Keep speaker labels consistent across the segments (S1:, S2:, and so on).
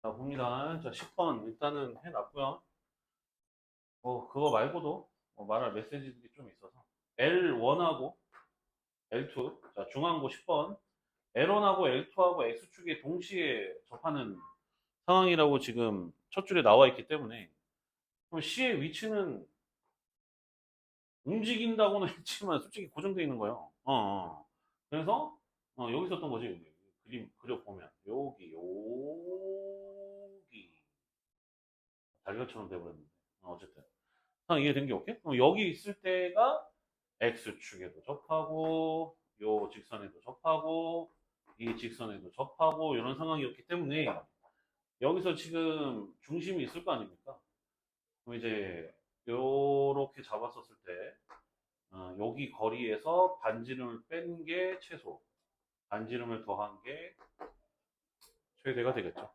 S1: 자, 봅니다. 자, 10번 일단은 해놨고요. 그거 말고도 말할 메시지들이 좀 있어서. L1하고 L2, 자, 중앙고 10번. L1하고 L2하고 X축에 동시에 접하는 상황이라고 지금 첫 줄에 나와 있기 때문에, 그럼 C의 위치는 움직인다고는 했지만 솔직히 고정되어 있는 거예요. 그래서, 여기 있었던 거지. 여기. 그림 그려보면. 여기. 달걀처럼 돼버렸는데. 어쨌든. 이해된 게 오케이? 그럼 여기 있을 때가 X축에도 접하고, 요 직선에도 접하고, 이 직선에도 접하고, 이런 상황이었기 때문에, 여기서 지금 중심이 있을 거 아닙니까? 그럼 이제, 요렇게 잡았었을 때, 여기 거리에서 반지름을 뺀 게 최소, 반지름을 더한 게 최대가 되겠죠.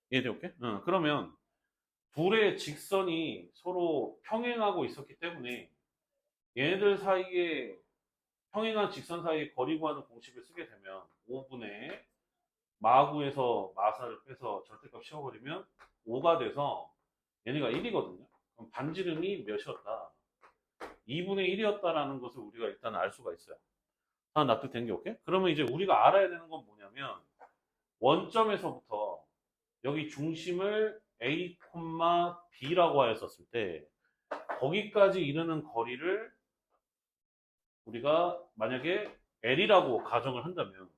S1: 이해돼, 오케이? 그러면, 둘의 직선이 서로 평행하고 있었기 때문에, 얘네들 사이에 평행한 직선 사이에 거리 구하는 공식을 쓰게 되면 5분의 마구에서 마사를 빼서 절대값 씌워버리면 5가 돼서 얘네가 1이거든요. 그럼 반지름이 몇이었다? 2분의 1이었다라는 것을 우리가 일단 알 수가 있어요. 다 납득된 게 오케이? 그러면 이제 우리가 알아야 되는 건 뭐냐면 원점에서부터 여기 중심을 A, B라고 하였었을 때 거기까지 이르는 거리를 우리가 만약에 L이라고 가정을 한다면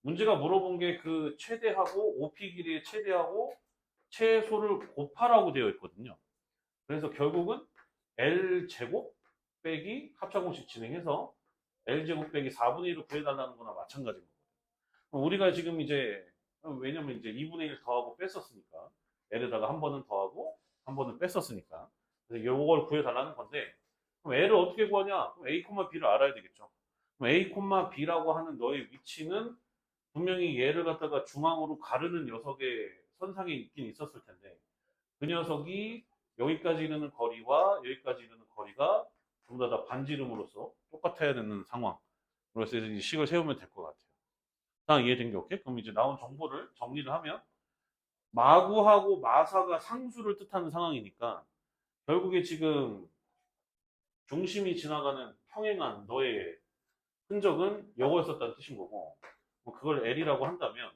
S1: 문제가 물어본 게 그 최대하고 OP 길이의 최대하고 최소를 곱하라고 되어 있거든요. 그래서 결국은 L 제곱 빼기 합차공식 진행해서 L 제곱 빼기 4분의 1을 구해달라는 거나 마찬가지인 거예요. 우리가 지금 이제 왜냐면 이제 2분의 1 더하고 뺐었으니까 L에다가 한 번은 더하고 한 번은 뺐었으니까 그래서 이걸 구해달라는 건데 그럼 L을 어떻게 구하냐? 그럼 A, B를 알아야 되겠죠. 그럼 A, B라고 하는 너의 위치는 분명히 얘를 갖다가 중앙으로 가르는 녀석의 선상에 있긴 있었을 텐데 그 녀석이 여기까지 이르는 거리와 여기까지 이르는 거리가 전부 다 반지름으로서 똑같아야 되는 상황. 그래서 이제 식을 세우면 될 것 같아요. 다 이해된 게 오케이? 그럼 이제 나온 정보를 정리를 하면 마구하고 마사가 상수를 뜻하는 상황이니까 결국에 지금 중심이 지나가는 평행한 너의 흔적은 요거였었다는 뜻인 거고 뭐 그걸 L이라고 한다면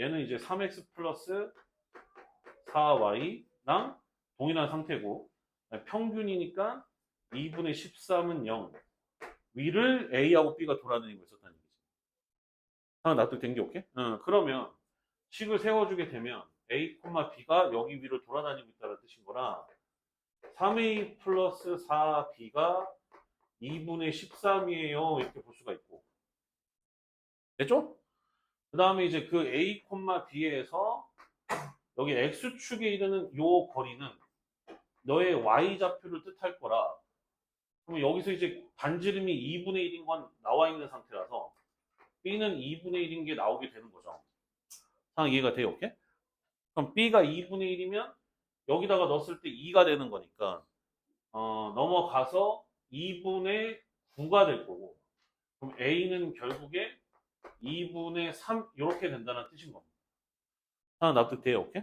S1: 얘는 이제 3x 플러스 4y랑 동일한 상태고 평균이니까 2분의 13은 0 위를 A하고 B가 돌아다니고 있었다는 얘기지. 납득된 게 오케이? 그러면 식을 세워주게 되면 A, B가 여기 위를 돌아다니고 있다는 뜻인 거라 3A 플러스 4B가 2분의 13이에요. 이렇게 볼 수가 있고. 됐죠? 그 다음에 이제 그 A, B에서 여기 X축에 이르는 요 거리는 너의 Y좌표를 뜻할 거라. 그럼 여기서 이제 반지름이 2분의 1인 건 나와 있는 상태라서 B는 2분의 1인 게 나오게 되는 거죠. 상황 이해가 돼요? 오케이? 그럼 B가 2분의 1이면 여기다가 넣었을 때 2가 되는 거니까 넘어가서 2분의 9가 될 거고 그럼 A는 결국에 2분의 3 이렇게 된다는 뜻인 겁니다. 납득돼요? 오케이?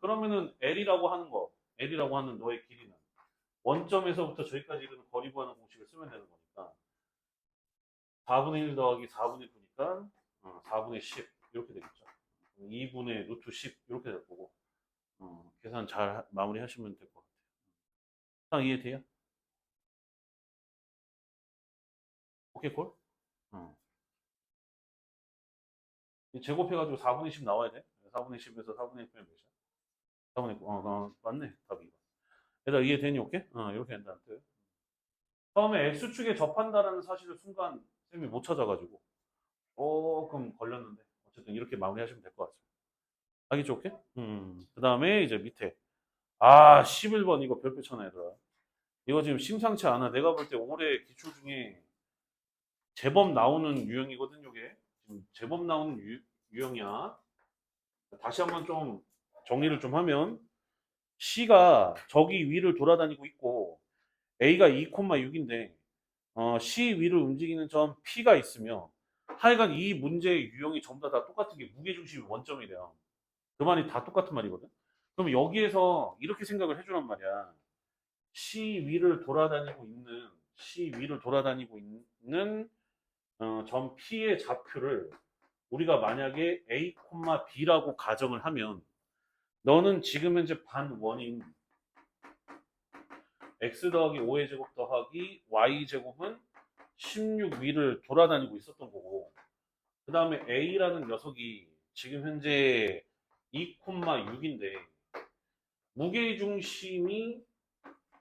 S1: 그러면은 L이라고 하는 너의 길이는 원점에서부터 저기까지 이르는 거리 구하는 공식을 쓰면 되는 거니까 4분의 1 더하기 4분의 9니까 4분의 10 이렇게 되겠죠. 2분의 루트 10 이렇게 될 거고 계산 잘 마무리 하시면 될 것 같아요. 이해돼요? 오케이 콜? 어. 제곱해가지고 4분의 10 나와야 돼. 4분의 10에서 4분의 1 빼면 몇이야? 4분의 9. 맞네. 답이 이거. 얘들아 이해되니? 오케이? 이렇게 된다는 뜻. 처음에 X축에 접한다라는 사실을 순간 쌤이 못 찾아가지고 조금 걸렸는데 어쨌든 이렇게 마무리하시면 될 것 같습니다. 알겠죠? 오케이? 그 다음에 이제 밑에 11번 이거 별표 쳐놔 얘들아. 이거 지금 심상치 않아. 내가 볼 때 올해 기출 중에 제법 나오는 유형이거든 요게. 지금 제법 나오는 유형이야. 다시 한번 좀 정리를 좀 하면 C가 저기 위를 돌아다니고 있고 A가 2,6인데 C 위를 움직이는 점 P가 있으며 하여간 이 문제의 유형이 전부 다 똑같은 게 무게중심이 원점이래요. 그 말이 다 똑같은 말이거든. 그럼 여기에서 이렇게 생각을 해주란 말이야. C 위를 돌아다니고 있는 C 위를 돌아다니고 있는 점 P의 좌표를 우리가 만약에 A, B라고 가정을 하면 너는 지금 현재 반원인 x 더하기 5의 제곱 더하기 y 제곱은 16 위를 돌아다니고 있었던 거고 그 다음에 A라는 녀석이 지금 현재 2,6인데 무게중심이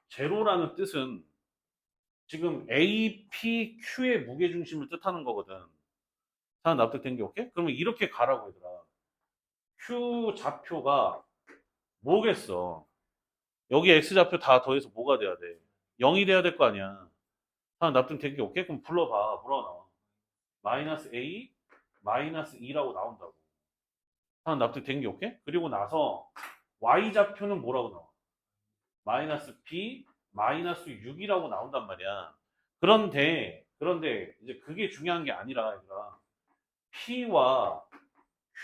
S1: 제로라는 뜻은 지금 A, P, Q의 무게중심을 뜻하는 거거든. 다 납득된 게 오케이? 그러면 이렇게 가라고 얘들아. Q 좌표가 뭐겠어? 여기 X좌표 다 더해서 뭐가 돼야 돼? 0이 돼야 될 거 아니야. 다 납득된 게 오케이? 그럼 불러봐. 뭐라고 나와? 마이너스 A, 마이너스 2라고 나온다고. 다 납득된 게 오케이? 그리고 나서 Y좌표는 뭐라고 나와? 마이너스 B, 마이너스 6이라고 나온단 말이야. 그런데 이제 그게 중요한 게 아니라 얘들아. P와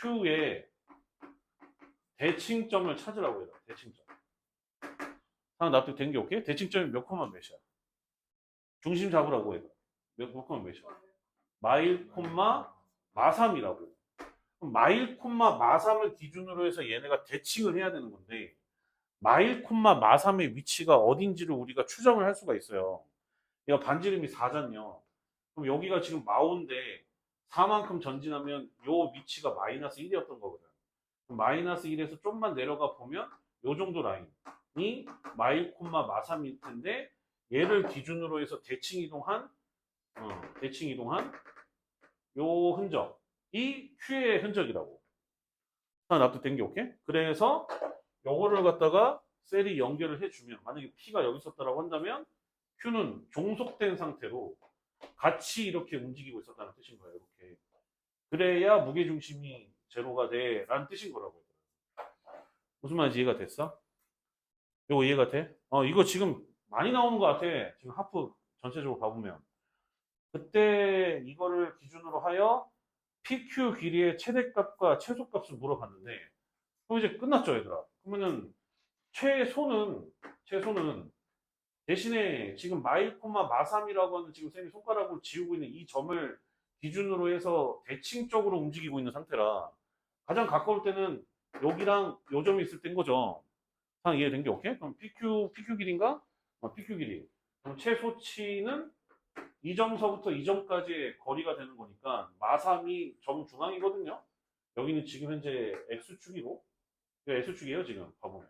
S1: Q의 대칭점을 찾으라고 해요. 대칭점. 하나 납득된 게 오케이? 대칭점이 몇 콤마 몇이야? 중심 잡으라고 해요. 몇 콤마 몇이야? 마일 콤마 마삼이라고. 그럼 마일 콤마 마삼을 기준으로 해서 얘네가 대칭을 해야 되는 건데 마일 콤마 마삼의 위치가 어딘지를 우리가 추정을 할 수가 있어요. 얘가 반지름이 4잖요. 그럼 여기가 지금 마오인데 4만큼 전진하면 요 위치가 마이너스 1이었던 거거든. 마이너스 1에서 좀만 내려가 보면 요 정도 라인이 마일 콤마 마삼일 텐데 얘를 기준으로 해서 대칭 이동한 요 흔적이 Q의 흔적이라고. 하나 납득된 게 오케이? 그래서 요거를 갖다가 셀이 연결을 해주면 만약에 P가 여기 있었다라고 한다면 Q는 종속된 상태로 같이 이렇게 움직이고 있었다는 뜻인 거예요. 이렇게. 그래야 무게중심이 제로가 돼 라는 뜻인 거라고. 무슨 말인지 이해가 됐어? 이거 이해가 돼? 이거 지금 많이 나오는 것 같아. 지금 하프 전체적으로 봐보면. 그때 이거를 기준으로 하여 PQ 길이의 최대값과 최소값을 물어봤는데, 그럼 이제 끝났죠, 얘들아. 그러면은 최소는 대신에 지금 마일 콤마 마삼이라고 하는 지금 쌤이 손가락으로 지우고 있는 이 점을 기준으로 해서 대칭적으로 움직이고 있는 상태라 가장 가까울 때는 여기랑 요 점이 있을 때인 거죠. 상 이해된 게 오케이? 그럼 PQ 길이인가? PQ 길이. 그럼 최소치는 이 점서부터 이 점까지의 거리가 되는 거니까 마삼이 점 중앙이거든요. 여기는 지금 현재 X축이고 X축이에요 지금 봐보면.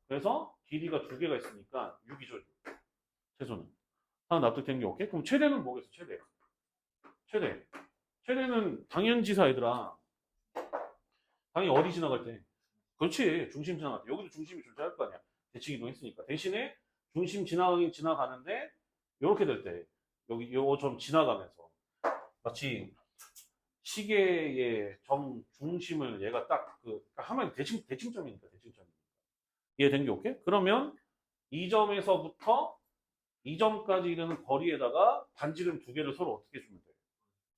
S1: 그래서 길이가 두 개가 있으니까 6이죠. 최소는. 하나 납득된 게 오케이? 그럼 최대는 뭐겠어? 최대. 최대는 당연지사 얘들아. 당연히 어디 지나갈 때? 그렇지. 중심 지나갈 때. 여기도 중심이 존재할 거 아니야. 대칭 이동했으니까. 대신에 중심 지나가긴 지나가는데 이렇게 될 때 여기 요 점 지나가면서 마치 시계의 점 중심을 얘가 딱 하면 대칭점이니까 대칭점. 이해된 게 오케이? 그러면 이 점에서부터 이 점까지 이르는 거리에다가 반지름 두 개를 서로 어떻게 주면 돼?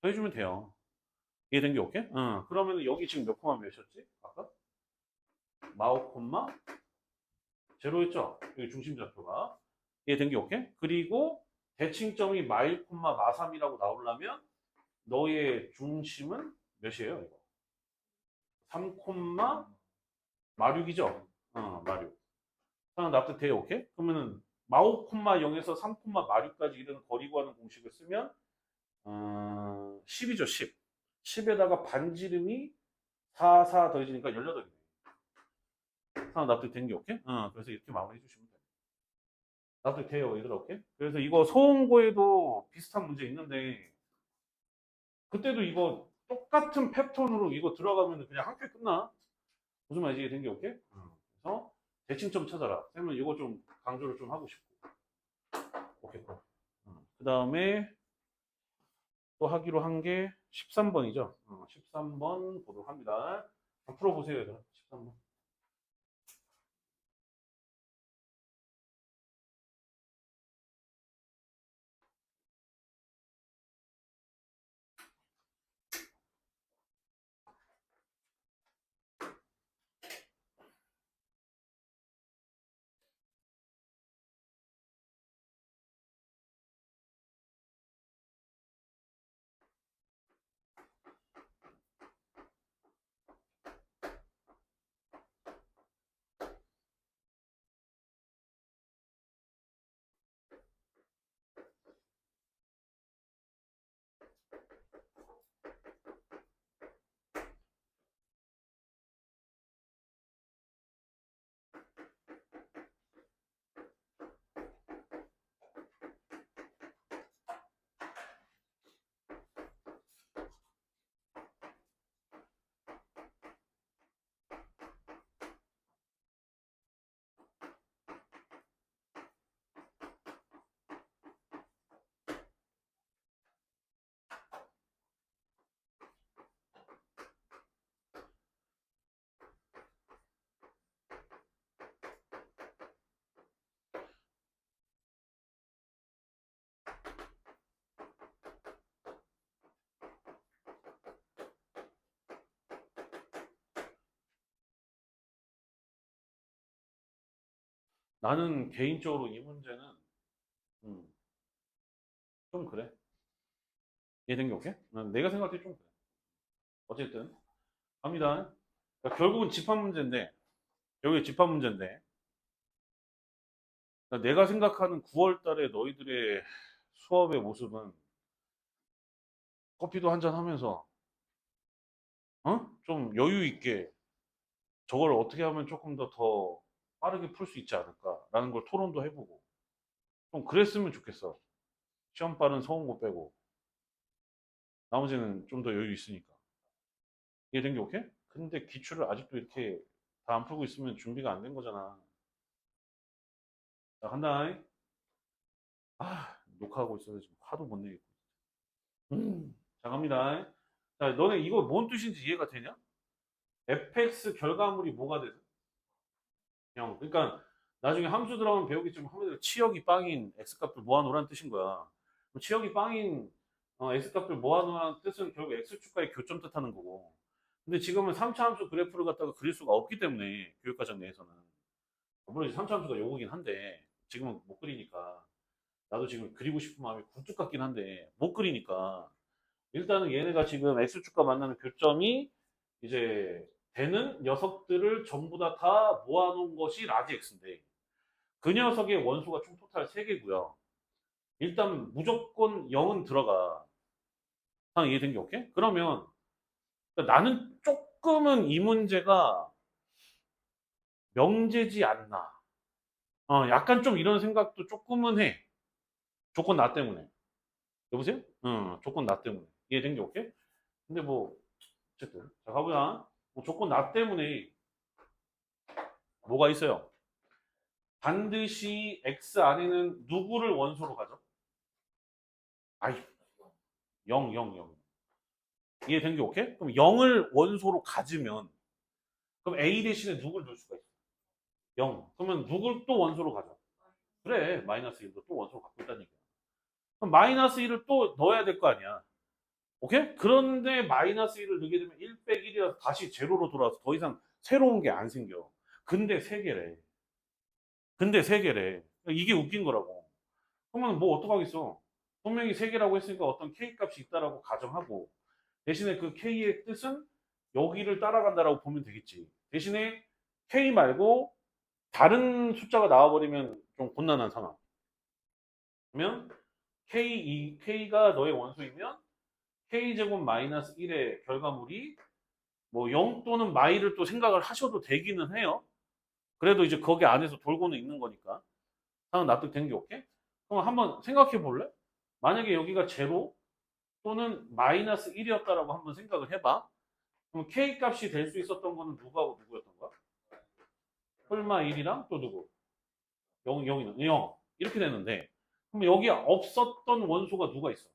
S1: 더해주면 돼요. 이해된 게 오케이? 그러면 여기 지금 몇 콤마 몇이었지? 아까? 마오 콤마 제로였죠? 여기 중심 좌표가. 이해된 게 오케이? 그리고 대칭점이 마일 콤마 마삼이라고 나오려면 너의 중심은 몇이에요? 이거? 3 콤마 마육이죠? 마육. 하나 납득돼요? 오케이? 그러면은 마오 콤마 0에서 3 콤마 마육까지 이르는 거리 구하는 공식을 쓰면 10이죠, 10. 10에다가 반지름이 4 더해지니까 18이네. 하나 납득된 게 오케이? 그래서 이렇게 마무리해 주시면 돼요. 납득돼요, 얘들아, 오케이? 그래서 이거 소원고에도 비슷한 문제 있는데, 그때도 이거 똑같은 패턴으로 이거 들어가면 그냥 한 큐에 끝나. 무슨 말인지 된 게 오케이? 그래서 대칭점 찾아라. 쌤은 이거 좀 강조를 좀 하고 싶고. 오케이, 그 다음에 또 하기로 한 게 13번이죠. 13번 보도록 합니다. 한번 풀어보세요, 얘들아. 13번. 나는 개인적으로 이 문제는 음, 좀 그래. 이해된 게 오케이? 난 내가 생각할 때 좀 그래. 어쨌든 갑니다. 그러니까 결국은 집합 문제인데 여기 집합 문제인데 그러니까 내가 생각하는 9월 달에 너희들의 수업의 모습은 커피도 한잔 하면서 좀 여유 있게 저걸 어떻게 하면 조금 더 빠르게 풀 수 있지 않을까라는 걸 토론도 해보고 좀 그랬으면 좋겠어. 시험 빠른 서운고 빼고 나머지는 좀 더 여유 있으니까. 이해된 게 오케이? 근데 기출을 아직도 이렇게 다 안 풀고 있으면 준비가 안 된 거잖아. 자, 간다. 녹화하고 있어서 지금 화도 못 내겠고. 자, 갑니다. 자, 너네 이거 뭔 뜻인지 이해가 되냐? fx 결과물이 뭐가 돼서? 형, 그러니까 나중에 함수 들어가면 배우겠지만 함수 치역이 빵인 x값을 모아놓으라는 뜻인 거야. 치역이 빵인 x값을 모아놓으라는 뜻은 결국 x축과의 교점 뜻하는 거고. 근데 지금은 3차 함수 그래프를 갖다가 그릴 수가 없기 때문에 교육과정 내에서는 물론 이제 3차 함수가 요거긴 한데 지금은 못 그리니까 나도 지금 그리고 싶은 마음이 굴뚝 같긴 한데 못 그리니까 일단은 얘네가 지금 x축과 만나는 교점이 이제 되는 녀석들을 전부 다 모아놓은 것이 라지 x인데 그 녀석의 원소가 총 토탈 3개고요. 일단 무조건 0은 들어가. 상 이해된 게 오케이? 그러면 그러니까 나는 조금은 이 문제가 명제지 않나. 약간 좀 이런 생각도 조금은 해. 조건 나 때문에. 여보세요? 조건 나 때문에. 이해된 게 오케이? 근데 뭐 어쨌든 자 가보자. 뭐 조건 나 때문에 뭐가 있어요? 반드시 x 안에는 누구를 원소로 가죠? 아이 0, 0, 0. 이해된 게 오케이? 그럼 0을 원소로 가지면 그럼 a 대신에 누구를 넣을 수가 있어? 0. 그러면 누굴 또 원소로 가죠? 그래 마이너스 1도 또 원소로 갖고 있다는 얘기야. 그럼 마이너스 1을 또 넣어야 될 거 아니야. 오케이? 그런데 마이너스 1을 넣게 되면 1 빼기 1이라서 다시 제로로 돌아와서 더 이상 새로운 게 안 생겨. 근데 3개래. 근데 3개래. 이게 웃긴 거라고. 그러면 뭐 어떡하겠어. 분명히 3개라고 했으니까 어떤 k 값이 있다라고 가정하고 대신에 그 k의 뜻은 여기를 따라간다라고 보면 되겠지. 대신에 k 말고 다른 숫자가 나와버리면 좀 곤란한 상황. 그러면 k가 너의 원소이면 k제곱 마이너스 1의 결과물이 뭐 0 또는 마이를 또 생각을 하셔도 되기는 해요. 그래도 이제 거기 안에서 돌고는 있는 거니까. 상황 납득된 게 오케이? 그럼 한번 생각해 볼래? 만약에 여기가 제로 또는 마이너스 1이었다라고 한번 생각을 해봐. 그럼 k 값이 될 수 있었던 거는 누구하고 누구였던 거야? 홀마 1이랑 또 누구? 0, 0이는 0. 이렇게 되는데 그럼 여기 없었던 원소가 누가 있어?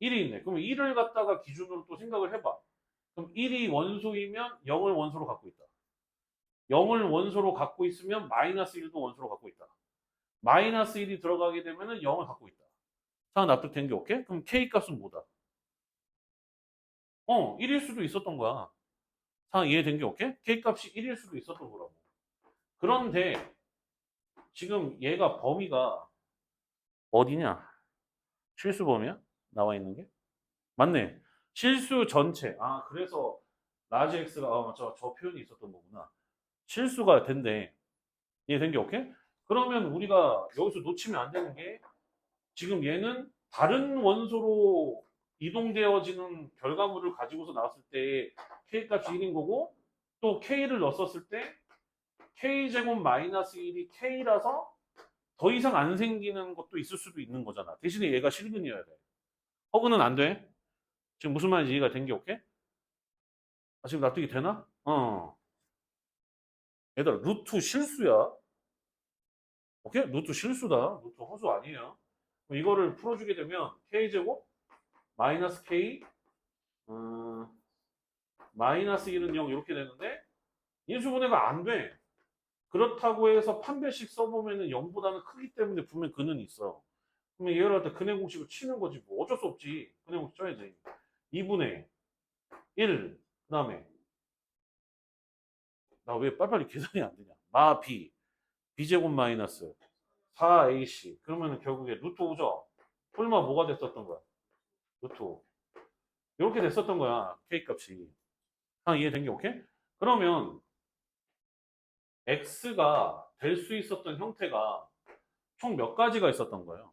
S1: 1이 있네. 그럼 1을 갖다가 기준으로 또 생각을 해봐. 그럼 1이 원소이면 0을 원소로 갖고 있다. 0을 원소로 갖고 있으면 마이너스 1도 원소로 갖고 있다. 마이너스 1이 들어가게 되면 0을 갖고 있다. 자, 납득된 게 오케이? 그럼 k 값은 뭐다? 1일 수도 있었던 거야. 자, 이해된 게 오케이? k 값이 1일 수도 있었던 거라고. 그런데 지금 얘가 범위가 어디냐? 실수 범위야? 나와 있는 게? 맞네. 실수 전체. 그래서 라지 x가 저 표현이 있었던 거구나. 실수가 된대. 이해된 게 오케이? 그러면 우리가 여기서 놓치면 안 되는 게 지금 얘는 다른 원소로 이동되어지는 결과물을 가지고서 나왔을 때 k 값이 1인 거고 또 k를 넣었을 때 k제곱 마이너스 1이 k라서 더 이상 안 생기는 것도 있을 수도 있는 거잖아. 대신에 얘가 실근이어야 돼. 허근은 안 돼. 지금 무슨 말인지 이해가 된 게 오케이? 지금 납득이 되나? 얘들아 루트 실수야. 오케이? 루트 실수다. 루트 허수 아니에요. 이거를 풀어주게 되면 k제곱 마이너스 k 마이너스 1은 0 이렇게 되는데 인수분해가 안 돼. 그렇다고 해서 판별식 써보면은 0보다는 크기 때문에 분명 그는 있어. 그러면 얘를 갖다 근해 공식을 치는 거지 뭐 어쩔 수 없지. 근해 공식 쳐야지. 2분의 1 그다음에 나 왜 빨리빨리 계산이 안 되냐. 마 b b제곱 마이너스 4ac 그러면 결국에 루트 5죠. 뿔마 뭐가 됐었던 거야? 루트 5. 이렇게 됐었던 거야. k 값이. 이해된 게 오케이? 그러면 x가 될 수 있었던 형태가 총 몇 가지가 있었던 거예요?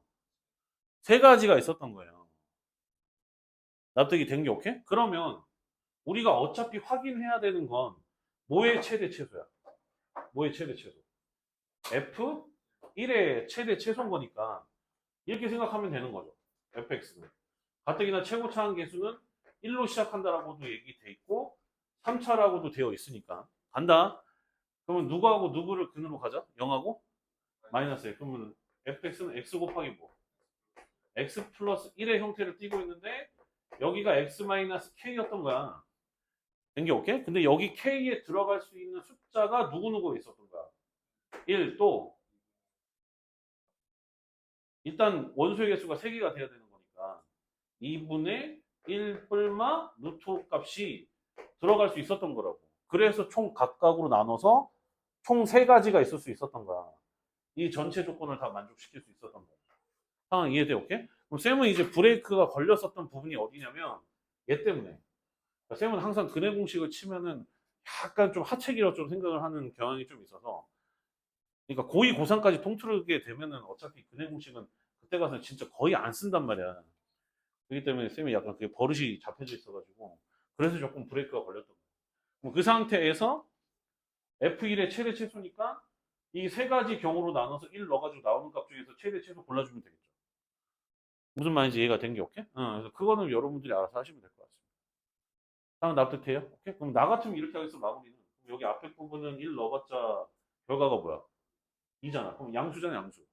S1: 세 가지가 있었던 거예요. 납득이 된 게 오케이? 그러면 우리가 어차피 확인해야 되는 건 뭐의 최대 최소야? 뭐의 최대 최소? f1의 최대 최소인 거니까 이렇게 생각하면 되는 거죠. fx는. 가뜩이나 최고차항 계수는 1로 시작한다라고도 얘기돼 있고 3차라고도 되어 있으니까 간다. 그러면 누구하고 누구를 근으로 가자? 0하고 마이너스 1. 그러면 fx는 x 곱하기 뭐? x 플러스 1의 형태를 띠고 있는데 여기가 x 마이너스 k였던 거야. 된 게 오케이? 근데 여기 k에 들어갈 수 있는 숫자가 누구누구 있었던 거야. 1 또 일단 원소의 개수가 3개가 돼야 되는 거니까 2분의 1 뿔마 루트 값이 들어갈 수 있었던 거라고. 그래서 총 각각으로 나눠서 총 3가지가 있을 수 있었던 거야. 이 전체 조건을 다 만족시킬 수 있었던 거야. 상황 이해돼? 오케이? 그럼 쌤은 이제 브레이크가 걸렸었던 부분이 어디냐면 얘 때문에. 그러니까 쌤은 항상 근해 공식을 치면은 약간 좀 하체기로 좀 생각을 하는 경향이 좀 있어서 그러니까 고2, 고3까지 통틀게 되면은 어차피 근해 공식은 그때 가서 진짜 거의 안 쓴단 말이야. 그렇기 때문에 쌤이 약간 그게 버릇이 잡혀져 있어가지고 그래서 조금 브레이크가 걸렸던 거예요. 그 상태에서 F1의 최대 최소니까 이 세 가지 경우로 나눠서 1 넣어가지고 나오는 값 중에서 최대 최소 골라주면 되겠죠. 무슨 말인지 이해가 된 게 오케이? 그래서 그거는 여러분들이 알아서 하시면 될 것 같습니다. 다음 납득돼요? 오케이? 그럼 나 같으면 이렇게 하겠어 마무리는. 여기 앞에 부분은 1 넣어봤자 결과가 뭐야? 2잖아. 그럼 양수잖아 양수.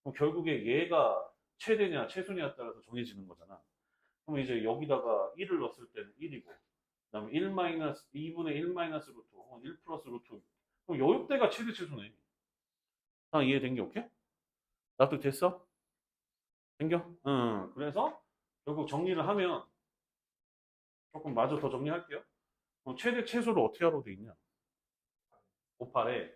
S1: 그럼 결국에 얘가 최대냐 최소냐에 따라서 정해지는 거잖아. 그럼 이제 여기다가 1을 넣었을 때는 1이고 그다음에 1 마이너스 2분의 1 마이너스 루트 혹은 1 플러스 루트 그럼 요때가 최대 최소네. 이해된 게 오케이? 납득됐어? 생겨? 응. 그래서 결국 정리를 하면 조금 마저 더 정리할게요. 그럼 최대 최소를 어떻게 하라고 돼 있냐? 곱하래.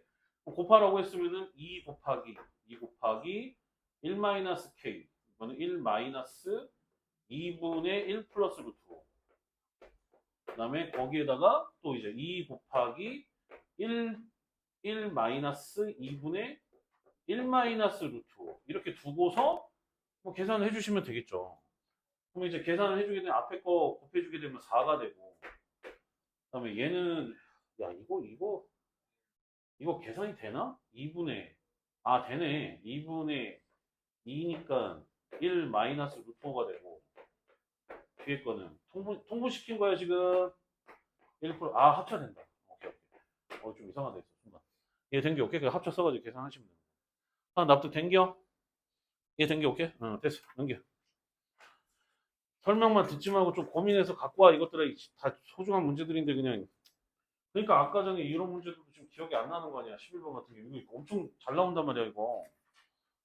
S1: 곱하라고 했으면은 2 곱하기 2 곱하기 1 마이너스 k 이거는 1 마이너스 2분의 1 플러스 루트 그다음에 거기에다가 또 이제 2 곱하기 1 마이너스 2분의 1 마이너스 루트 이렇게 두고서 뭐 계산을 해주시면 되겠죠. 그럼 이제 계산을 해주게 되면 앞에 거 곱해주게 되면 4가 되고 그다음에 얘는 야 이거 계산이 되나? 2분의 되네. 2분의 2니까 1 마이너스 루트 5가 되고 뒤에 거는 통분시킨 거야 지금 1% 합쳐된다. 오케이 오케이. 좀 이상하다 했어 순간. 얘 된 게 오케이? 그 합쳐 써가지고 계산하시면 돼요. 납득 된겨? 얘 된 게 오케이? 됐어. 넘겨. 설명만 듣지 말고 좀 고민해서 갖고 와. 이것들은 다 소중한 문제들인데 그냥. 그러니까 아까 전에 이런 문제들도 지금 기억이 안 나는 거 아니야. 11번 같은 게. 이거 엄청 잘 나온단 말이야, 이거.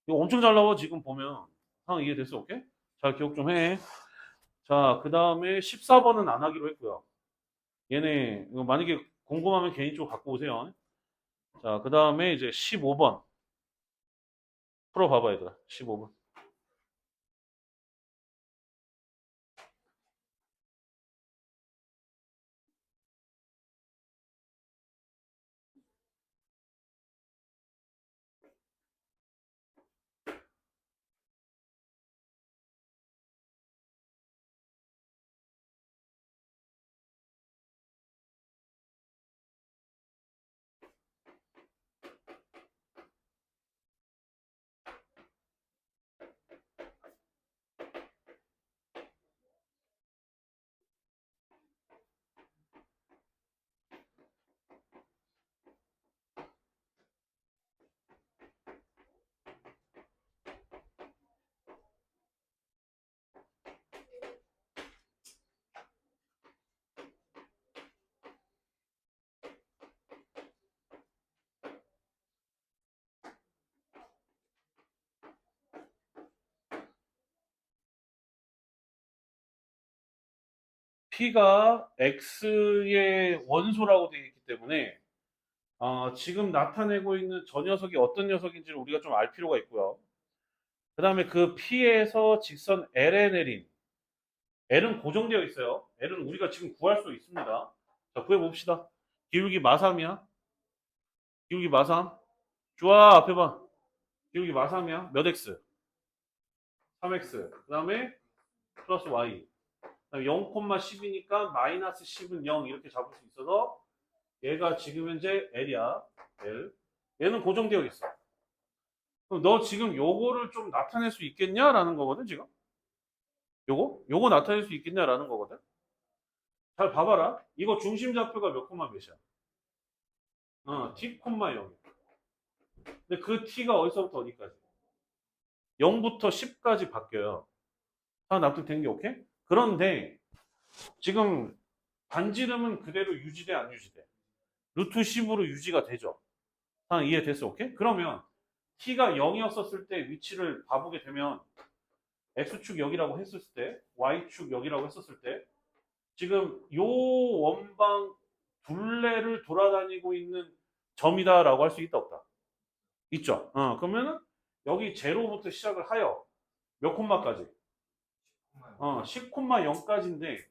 S1: 이거 엄청 잘 나와, 지금 보면. 상황 이해됐어, 오케이? 잘 기억 좀 해. 자, 그 다음에 14번은 안 하기로 했고요. 얘네, 이거 만약에 궁금하면 개인적으로 갖고 오세요. 자, 그 다음에 이제 15번. 풀어봐봐, 얘들아. 15번. P가 X의 원소라고 되어 있기 때문에 지금 나타내고 있는 저 녀석이 어떤 녀석인지를 우리가 좀 알 필요가 있고요. 그 다음에 그 P에서 직선 L에 내린 L은 고정되어 있어요. L은 우리가 지금 구할 수 있습니다. 자, 구해봅시다. 기울기 마삼이야. 기울기 마삼. 좋아, 앞에 봐. 기울기 마삼이야. 몇 X? 3X. 그 다음에 플러스 Y. 0,10이니까 마이너스 10은 0 이렇게 잡을 수 있어서 얘가 지금 현재 L이야. L. 얘는 고정되어 있어. 그럼 너 지금 요거를 좀 나타낼 수 있겠냐라는 거거든, 지금. 요거 나타낼 수 있겠냐라는 거거든. 잘 봐봐라. 이거 중심 좌표가 몇 콤마 몇이야? t 콤마 0. 근데 그 t가 어디서부터 어디까지? 0부터 10까지 바뀌어요. 다 납득된 게 오케이? 그런데 지금 반지름은 그대로 유지돼 안 유지돼? 루트 10으로 유지가 되죠. 다 이해됐어, 오케이? 그러면 t가 0이었었을 때 위치를 봐보게 되면 x축 여기라고 했을 때, y축 여기라고 했었을 때 지금 요 원방 둘레를 돌아다니고 있는 점이다라고 할 수 있다 없다? 있죠. 그러면은 여기 제로부터 시작을 하여 몇 콤마까지? 10,0까지인데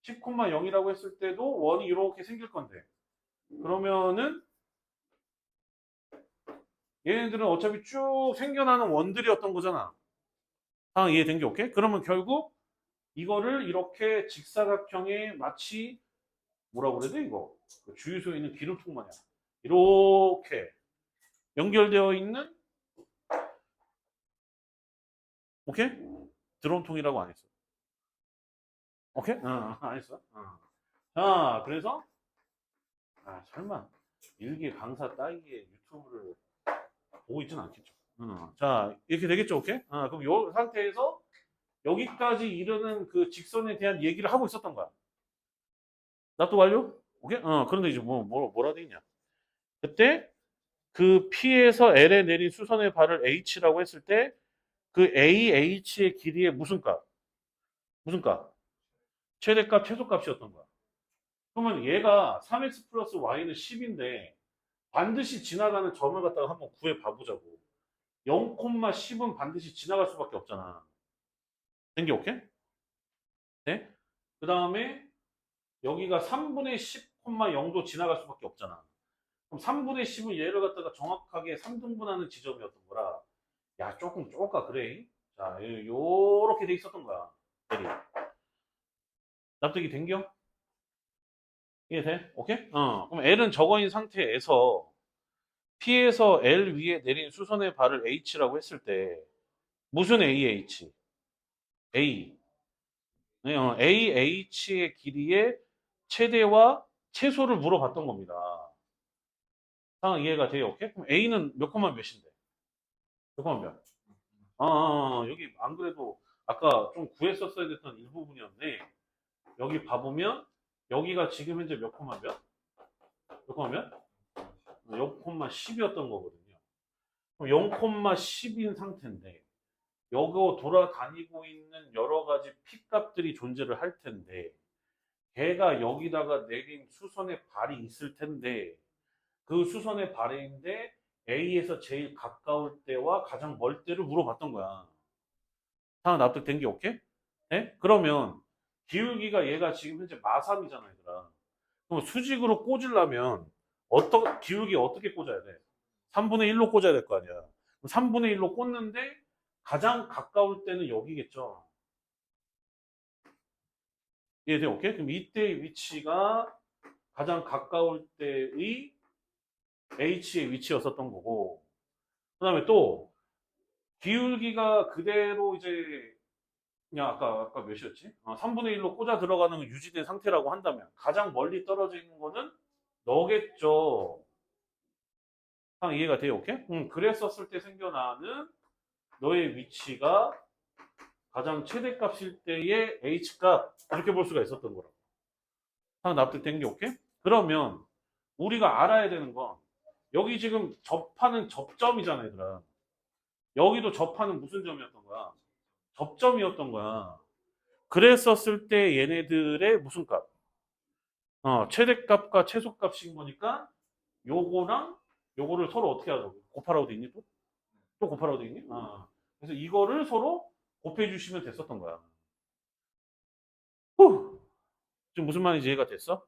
S1: 10,0이라고 했을 때도 원이 이렇게 생길 건데 그러면은 얘네들은 어차피 쭉 생겨나는 원들이었던 거잖아. 이해된 게 오케이? 그러면 결국 이거를 이렇게 직사각형에 마치 뭐라고 그래야 돼 이거? 그 주유소에 있는 기름통 마냥 이렇게 연결되어 있는 오케이? 드론통이라고 안 했어. 오케이? 안 했어. 자, 그래서 설마 일기 강사 따기에 유튜브를 보고 있지는 않겠죠. 자, 이렇게 되겠죠, 오케이? 그럼 이 상태에서 여기까지 이르는 그 직선에 대한 얘기를 하고 있었던 거야. 납득 완료? 오케이? 그런데 이제 뭐라 돼 있냐? 그때 그 P에서 L에 내린 수선의 발을 H라고 했을 때 그 AH의 길이의 무슨 값? 무슨 값? 최대값, 최소값이었던 거야. 그러면 얘가 3x 플러스 y는 10인데 반드시 지나가는 점을 갖다가 한번 구해 봐보자고. 0,10은 반드시 지나갈 수밖에 없잖아. 된 게 오케이? 네? 그 다음에 여기가 3분의 10,0도 지나갈 수밖에 없잖아. 그럼 3분의 10은 얘를 갖다가 정확하게 3등분하는 지점이었던 거라. 야, 조금 좁아, 그래. 자, 요렇게 돼 있었던 거야. 대리. 납득이 된겨? 이해돼? 오케이? 그럼 L은 저거인 상태에서 P에서 L 위에 내린 수선의 발을 H라고 했을 때 무슨 AH? A. 네, AH의 길이의 최대와 최소를 물어봤던 겁니다. 상황 이해가 돼요? 오케이? 그럼 A는 몇 콤마 몇인데? 몇 콤마 몇? 여기 안 그래도 아까 좀 구했었어야 됐던 일부분이었는데 여기 봐보면 여기가 지금 현재 몇 콤마 몇? 몇 콤마 몇? 0,10이었던 거거든요. 그럼 0,10인 상태인데 여기 돌아다니고 있는 여러 가지 P값들이 존재를 할 텐데 걔가 여기다가 내린 수선의 발이 있을 텐데 그 수선의 발인데 A에서 제일 가까울 때와 가장 멀 때를 물어봤던 거야. 다 납득된 게 오케이? 네? 그러면 기울기가 얘가 지금 현재 마삼이잖아, 얘들아. 그럼 수직으로 꽂으려면 기울기 어떻게 꽂아야 돼? 3분의 1로 꽂아야 될 거 아니야. 그럼 3분의 1로 꽂는데 가장 가까울 때는 여기겠죠. 이해돼? 오케이? 그럼 이때의 위치가 가장 가까울 때의 H의 위치였었던 거고. 그 다음에 또 기울기가 그대로 이제 그냥 아까 몇이었지? 3분의 1로 꽂아 들어가는 유지된 상태라고 한다면 가장 멀리 떨어져 있는 거는 너겠죠. 이해가 돼요? 오케이? 그랬었을 때 생겨나는 너의 위치가 가장 최대값일 때의 H값 이렇게 볼 수가 있었던 거라고. 납득된 게 오케이? 그러면 우리가 알아야 되는 건 여기 지금 접하는 접점이잖아, 얘들아. 여기도 접하는 무슨 점이었던 거야? 접점이었던 거야. 그랬었을 때 얘네들의 무슨 값? 최대값과 최소값인 거니까 요거랑 요거를 서로 어떻게 하라고? 곱하라고 돼 있니 또? 또 곱하라고 돼 있니? 그래서 이거를 서로 곱해 주시면 됐었던 거야. 후! 지금 무슨 말인지 이해가 됐어?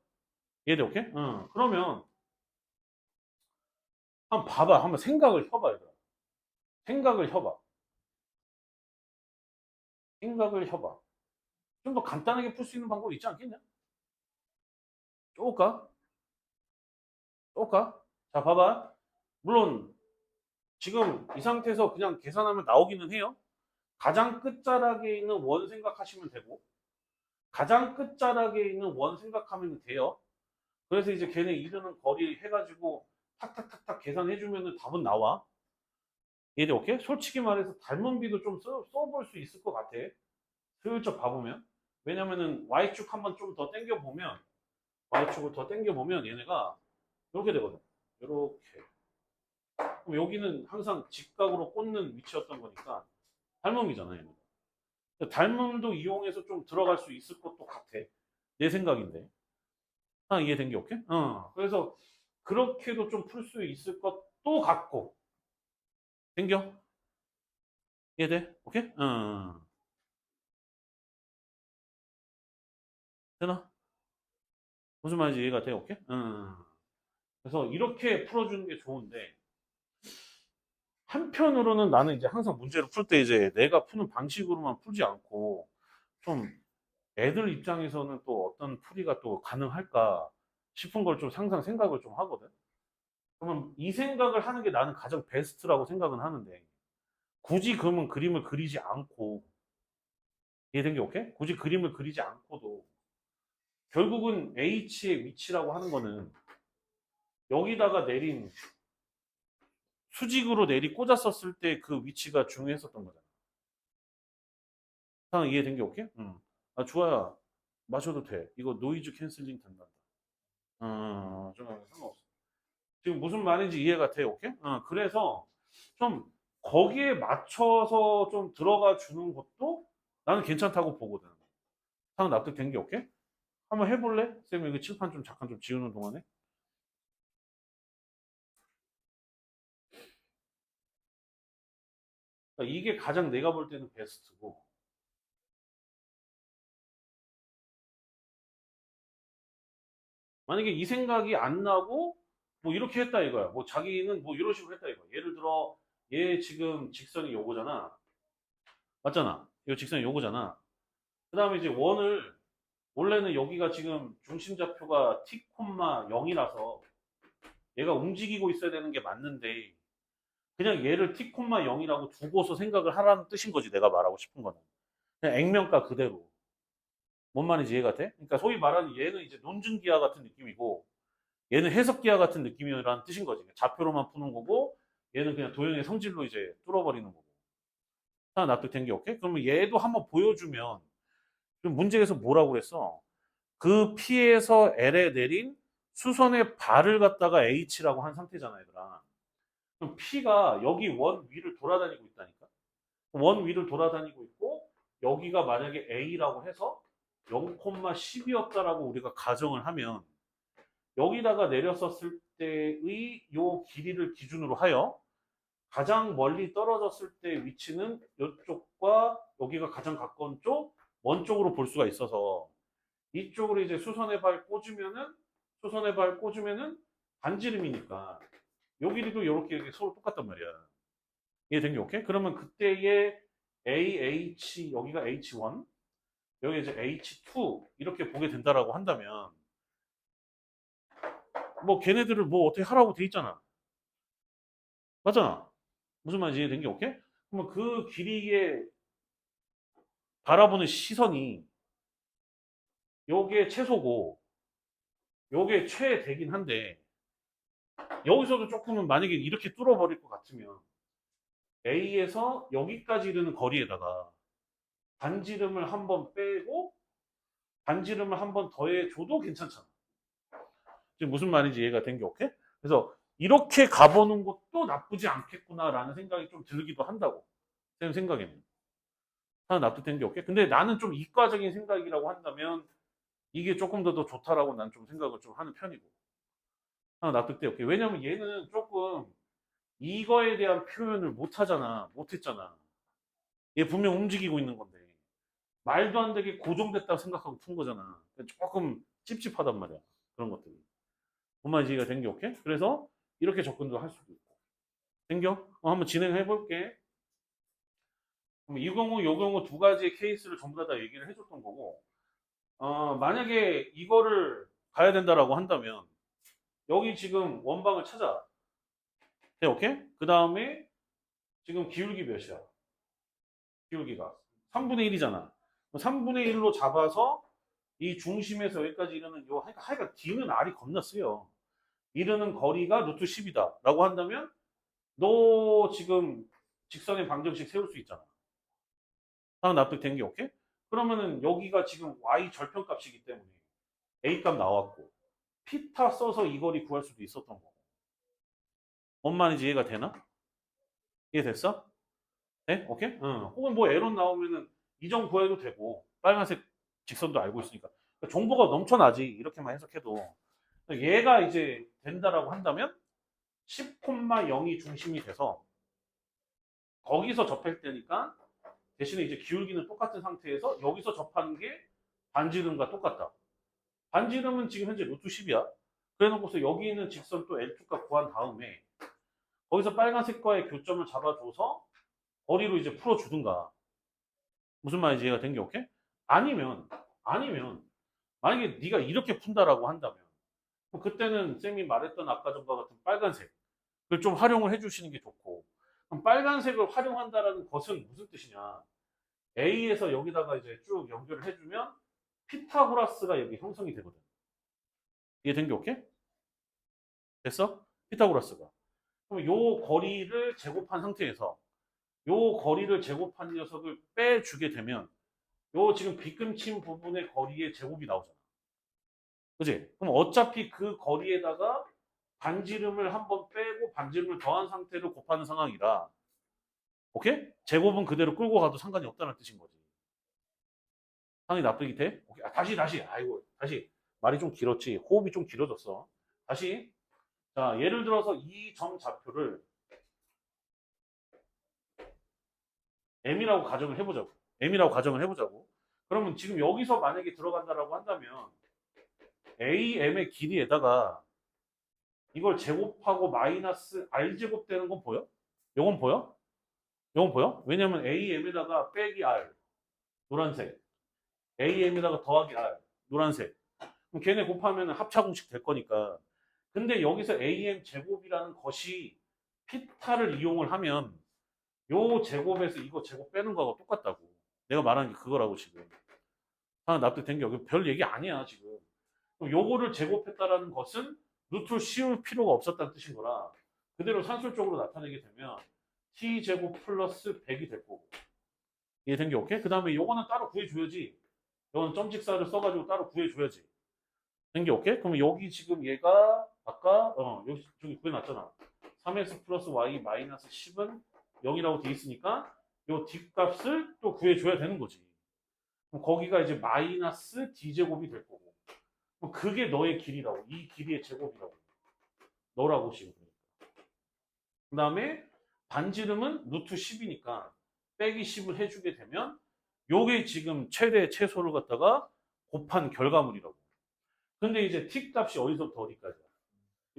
S1: 이해돼, 오케이? 그러면 한번 봐봐. 한번 생각을 해봐, 얘들아. 생각을 해봐. 생각을 해봐. 좀 더 간단하게 풀 수 있는 방법이 있지 않겠냐? 쪼까? 쪼까? 자, 봐봐. 물론 지금 이 상태에서 그냥 계산하면 나오기는 해요. 가장 끝자락에 있는 원 생각하시면 되고 가장 끝자락에 있는 원 생각하면 돼요. 그래서 이제 걔네 이르는 거리 해가지고 탁탁탁탁 계산해주면 답은 나와. 이해돼, 오케이? 솔직히 말해서 닮은 비도 좀 써볼 수 있을 것 같아. 슬쩍 봐보면. 왜냐면은 Y축 한번 좀 더 당겨보면 Y축을 더 당겨보면 얘네가 이렇게 되거든. 이렇게. 그럼 여기는 항상 직각으로 꽂는 위치였던 거니까 닮음이잖아, 얘는. 닮음도 이용해서 좀 들어갈 수 있을 것도 같아. 내 생각인데. 이해된 게 오케이? 그래서 그렇게도 좀 풀 수 있을 것도 같고. 생겨? 이해돼? 오케이? 되나? 무슨 말인지 이해가 돼? 오케이? 그래서 이렇게 풀어주는 게 좋은데, 한편으로는 나는 이제 항상 문제를 풀 때 이제 내가 푸는 방식으로만 풀지 않고, 좀 애들 입장에서는 또 어떤 풀이가 또 가능할까 싶은 걸 좀 항상 생각을 좀 하거든. 그러면 이 생각을 하는 게 나는 가장 베스트라고 생각은 하는데, 굳이 그러면 그림을 그리지 않고, 이해된 게 오케이? 굳이 그림을 그리지 않고도, 결국은 H의 위치라고 하는 거는 여기다가 내린 수직으로 내리 꽂았었을 때 그 위치가 중요했었던 거잖아. 상황 이해된 게 오케이? 응. 아, 좋아요. 마셔도 돼. 이거 노이즈 캔슬링 된다. 좀 상관없어. 지금 무슨 말인지 이해가 돼, 오케이? 그래서 좀 거기에 맞춰서 좀 들어가 주는 것도 나는 괜찮다고 보거든. 상황 납득된 게 오케이? 한번 해볼래? 쌤 이거 칠판 좀 잠깐 좀 지우는 동안에. 그러니까 이게 가장 내가 볼 때는 베스트고. 만약에 이 생각이 안 나고 뭐 이렇게 했다 이거야. 뭐 자기는 뭐 이런 식으로 했다 이거야. 예를 들어 얘 지금 직선이 요거잖아. 맞잖아. 이 직선이 요거잖아. 그 다음에 이제 원을 원래는 여기가 지금 중심좌표가 t, 0이라서 얘가 움직이고 있어야 되는 게 맞는데 그냥 얘를 t, 0이라고 두고서 생각을 하라는 뜻인 거지. 내가 말하고 싶은 거는. 그냥 액면가 그대로. 뭔 말인지 이해가 돼? 그러니까 소위 말하는 얘는 이제 논증기하 같은 느낌이고 얘는 해석기하 같은 느낌이라는 뜻인 거지. 좌표로만 푸는 거고 얘는 그냥 도형의 성질로 이제 뚫어버리는 거고. 하나 납득된 게 오케이? 그러면 얘도 한번 보여주면 그럼 문제에서 뭐라고 그랬어? 그 P에서 L에 내린 수선의 발을 갖다가 H라고 한 상태잖아, 얘들아. 그럼 P가 여기 원 위를 돌아다니고 있다니까? 원 위를 돌아다니고 있고 여기가 만약에 A라고 해서 0,10이었다라고 우리가 가정을 하면 여기다가 내렸었을 때의 요 길이를 기준으로 하여 가장 멀리 떨어졌을 때 위치는 이쪽과 여기가 가장 가까운 쪽, 먼 쪽으로 볼 수가 있어서 이쪽으로 이제 수선의 발 꽂으면은 반지름이니까 요 길이도 이렇게 서로 똑같단 말이야. 이해된 게 오케이? 그러면 그때의 AH 여기가 H1 여기 이제 H2 이렇게 보게 된다라고 한다면 뭐 걔네들을 뭐 어떻게 하라고 돼 있잖아. 맞잖아. 무슨 말인지 이해된 게 오케이? 그러면 그 길이의 바라보는 시선이 요게 최소고 요게 최대긴 한데 여기서도 조금은 만약에 이렇게 뚫어버릴 것 같으면 A에서 여기까지 이르는 거리에다가 반지름을 한번 빼고 반지름을 한번 더해줘도 괜찮잖아. 지금 무슨 말인지 이해가 된 게 오케이? 그래서 이렇게 가보는 것도 나쁘지 않겠구나라는 생각이 좀 들기도 한다고. 제 생각에는. 하나 납득된 게 오케이? 근데 나는 좀 이과적인 생각이라고 한다면 이게 조금 더 좋다라고 난 좀 생각을 좀 하는 편이고. 납득돼. 오케이. 왜냐면 얘는 조금 이거에 대한 표현을 못 하잖아. 못 했잖아. 얘 분명 움직이고 있는 건데. 말도 안 되게 고정됐다고 생각하고 푼 거잖아. 조금 찝찝하단 말이야. 그런 것들이. 뭔 말인지 이해가 된 게 오케이? 그래서 이렇게 접근도 할 수도 있고. 된겨? 한번 진행해 볼게. 그럼 이 경우, 요 경우 두 가지의 케이스를 전부 다 얘기를 해줬던 거고, 만약에 이거를 가야 된다라고 한다면, 여기 지금 원방을 찾아. 네, 오케이? 그 다음에 지금 기울기 몇이야? 기울기가 3분의 1이잖아. 3분의 1로 잡아서 이 중심에서 여기까지 이르는 요 하여간 D는 R이 겁나 쓰여. 이르는 거리가 루트 10이다 라고 한다면 너 지금 직선의 방정식 세울 수 있잖아. 납득된 게 오케이? 그러면은 여기가 지금 Y 절편값이기 때문에 A 값 나왔고 피타 써서 이 거리 구할 수도 있었던 거고. 뭔 말인지 이해가 되나? 이해됐어? 네? 오케이? 응. 혹은 뭐 에러 나오면은 이 점 구해도 되고 빨간색 직선도 알고 있으니까 그러니까 정보가 넘쳐나지 이렇게만 해석해도 얘가 이제 된다라고 한다면 10,0이 중심이 돼서 거기서 접할 때니까 대신에 이제 기울기는 똑같은 상태에서 여기서 접하는 게 반지름과 똑같다. 반지름은 지금 현재 루트 10이야. 그래 놓고서 여기 있는 직선 또 L2값 구한 다음에 거기서 빨간색과의 교점을 잡아줘서 거리로 이제 풀어주든가. 무슨 말인지 이해가 된 게 오케이? 아니면 만약에 네가 이렇게 푼다라고 한다면 그럼 그때는 쌤이 말했던 아까 전과 같은 빨간색을 좀 활용을 해주시는 게 좋고 그럼 빨간색을 활용한다라는 것은 무슨 뜻이냐? A에서 여기다가 이제 쭉 연결을 해주면 피타고라스가 여기 형성이 되거든. 이해된 게 오케이? 됐어? 피타고라스가. 그럼 요 거리를 제곱한 상태에서 요 거리를 제곱한 녀석을 빼주게 되면 요 지금 빗금친 부분의 거리의 제곱이 나오잖아. 그지? 그럼 어차피 그 거리에다가 반지름을 한번 빼고 반지름을 더한 상태로 곱하는 상황이라 오케이? 제곱은 그대로 끌고 가도 상관이 없다는 뜻인 거지. 상황이 납득이 돼? 오케이. 다시. 아이고, 다시. 말이 좀 길었지. 호흡이 좀 길어졌어. 다시. 자, 예를 들어서 이 점 좌표를 M이라고 가정을 해보자고. M이라고 가정을 해보자고. 그러면 지금 여기서 만약에 들어간다라고 한다면 AM의 길이에다가 이걸 제곱하고 마이너스 R제곱 되는 건 보여? 요건 보여? 요건 보여? 왜냐면 AM에다가 빼기 R 노란색 AM에다가 더하기 R 노란색 그럼 걔네 곱하면 합차 공식 될 거니까 근데 여기서 AM 제곱이라는 것이 피타를 이용을 하면 요 제곱에서 이거 제곱 빼는 거하고 똑같다고 내가 말하는 게 그거라고 지금 납득된 게 여기 별 얘기 아니야 지금 요거를 제곱했다라는 것은 루트를 씌울 필요가 없었다는 뜻인 거라 그대로 산술적으로 나타내게 되면 t제곱 플러스 100이 될 거고 이해된 게 오케이? 그 다음에 요거는 따로 구해줘야지 요거는 점직사를 써가지고 따로 구해줘야지 된 게 오케이? 그러면 여기 지금 얘가 아까 여기 저기 구해놨잖아 3x 플러스 y 마이너스 10은 0이라고 돼 있으니까 요 뒷값을 또 구해줘야 되는 거지 그럼 거기가 이제 마이너스 d제곱이 될 거고 그럼 그게 너의 길이라고 이 길이의 제곱이라고 너라고 지금 그 다음에 반지름은 루트 10이니까 빼기 10을 해주게 되면 요게 지금 최대 최소를 갖다가 곱한 결과물이라고 근데 이제 t 값이 어디서부터 어디까지야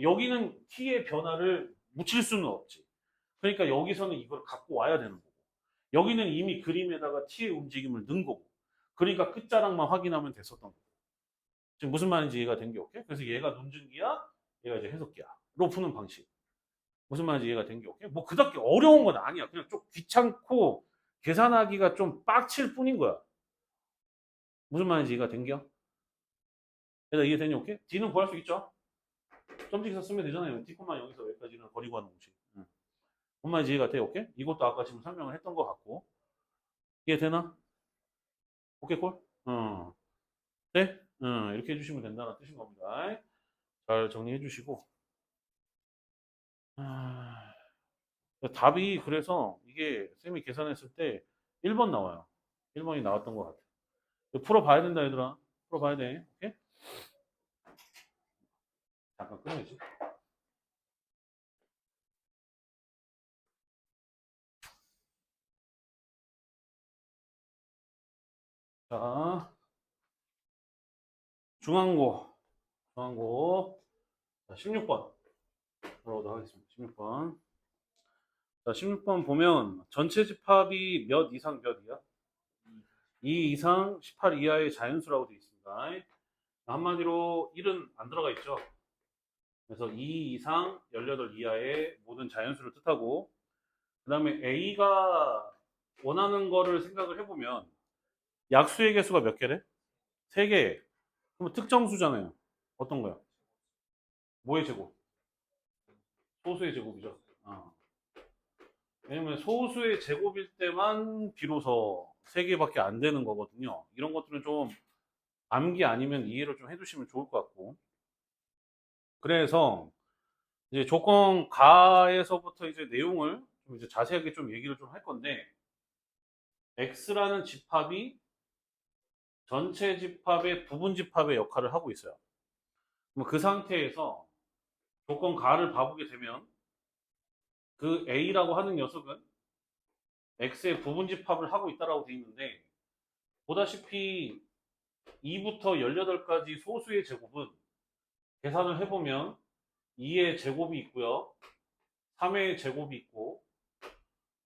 S1: 여기는 t의 변화를 묻힐 수는 없지 그러니까 여기서는 이걸 갖고 와야 되는 거고 여기는 이미 그림에다가 t의 움직임을 넣은 거고 그러니까 끝자락만 확인하면 됐었던 거고 지금 무슨 말인지 이해가 된 게 오케이? 그래서 얘가 논증기야 얘가 이제 해석기야로 푸는 방식 무슨 말인지 이해가 된 게 오케이? 뭐 그닥 어려운 건 아니야 그냥 좀 귀찮고 계산하기가 좀 빡칠 뿐인 거야 무슨 말인지 이해가 된겨? 얘가 이해되니 오케이? D는 구할 수 있죠? 점직사 쓰면 되잖아요 D, 여기서 여기까지는 거리 구하는 공식 무슨 말인지 이해가 돼 오케이? 이것도 아까 지금 설명을 했던 것 같고 이해되나? 오케이 콜? 네? 이렇게 해주시면 된다는 뜻인 겁니다 잘 정리해 주시고 답이 그래서 이게 쌤이 계산했을 때 1번 나와요 1번이 나왔던 것 같아요 풀어봐야 된다 얘들아 풀어봐야 돼 오케이? 잠깐 끊어야지 중앙고. 자, 16번. 들어오도록 하겠습니다. 16번. 자, 16번 보면 전체 집합이 몇 이상 몇이야? 2 이상 18 이하의 자연수라고 되어 있습니다. 한마디로 1은 안 들어가 있죠. 그래서 2 이상 18 이하의 모든 자연수를 뜻하고, 그 다음에 A가 원하는 거를 생각을 해보면 약수의 개수가 몇 개래? 3개. 그럼 특정수잖아요. 어떤 거야? 뭐의 제곱? 소수의 제곱이죠. 왜냐면 소수의 제곱일 때만 비로소 3개밖에 안 되는 거거든요. 이런 것들은 좀 암기 아니면 이해를 좀 해두시면 좋을 것 같고. 그래서 이제 조건 가에서부터 이제 내용을 좀 이제 자세하게 좀 얘기를 좀 할 건데, X라는 집합이 전체 집합의 부분 집합의 역할을 하고 있어요. 그럼 그 상태에서 조건 가를 봐보게 되면 그 A라고 하는 녀석은 X의 부분 집합을 하고 있다라고 되어 있는데, 보다시피 2부터 18까지 소수의 제곱은 계산을 해보면 2의 제곱이 있고요. 3의 제곱이 있고,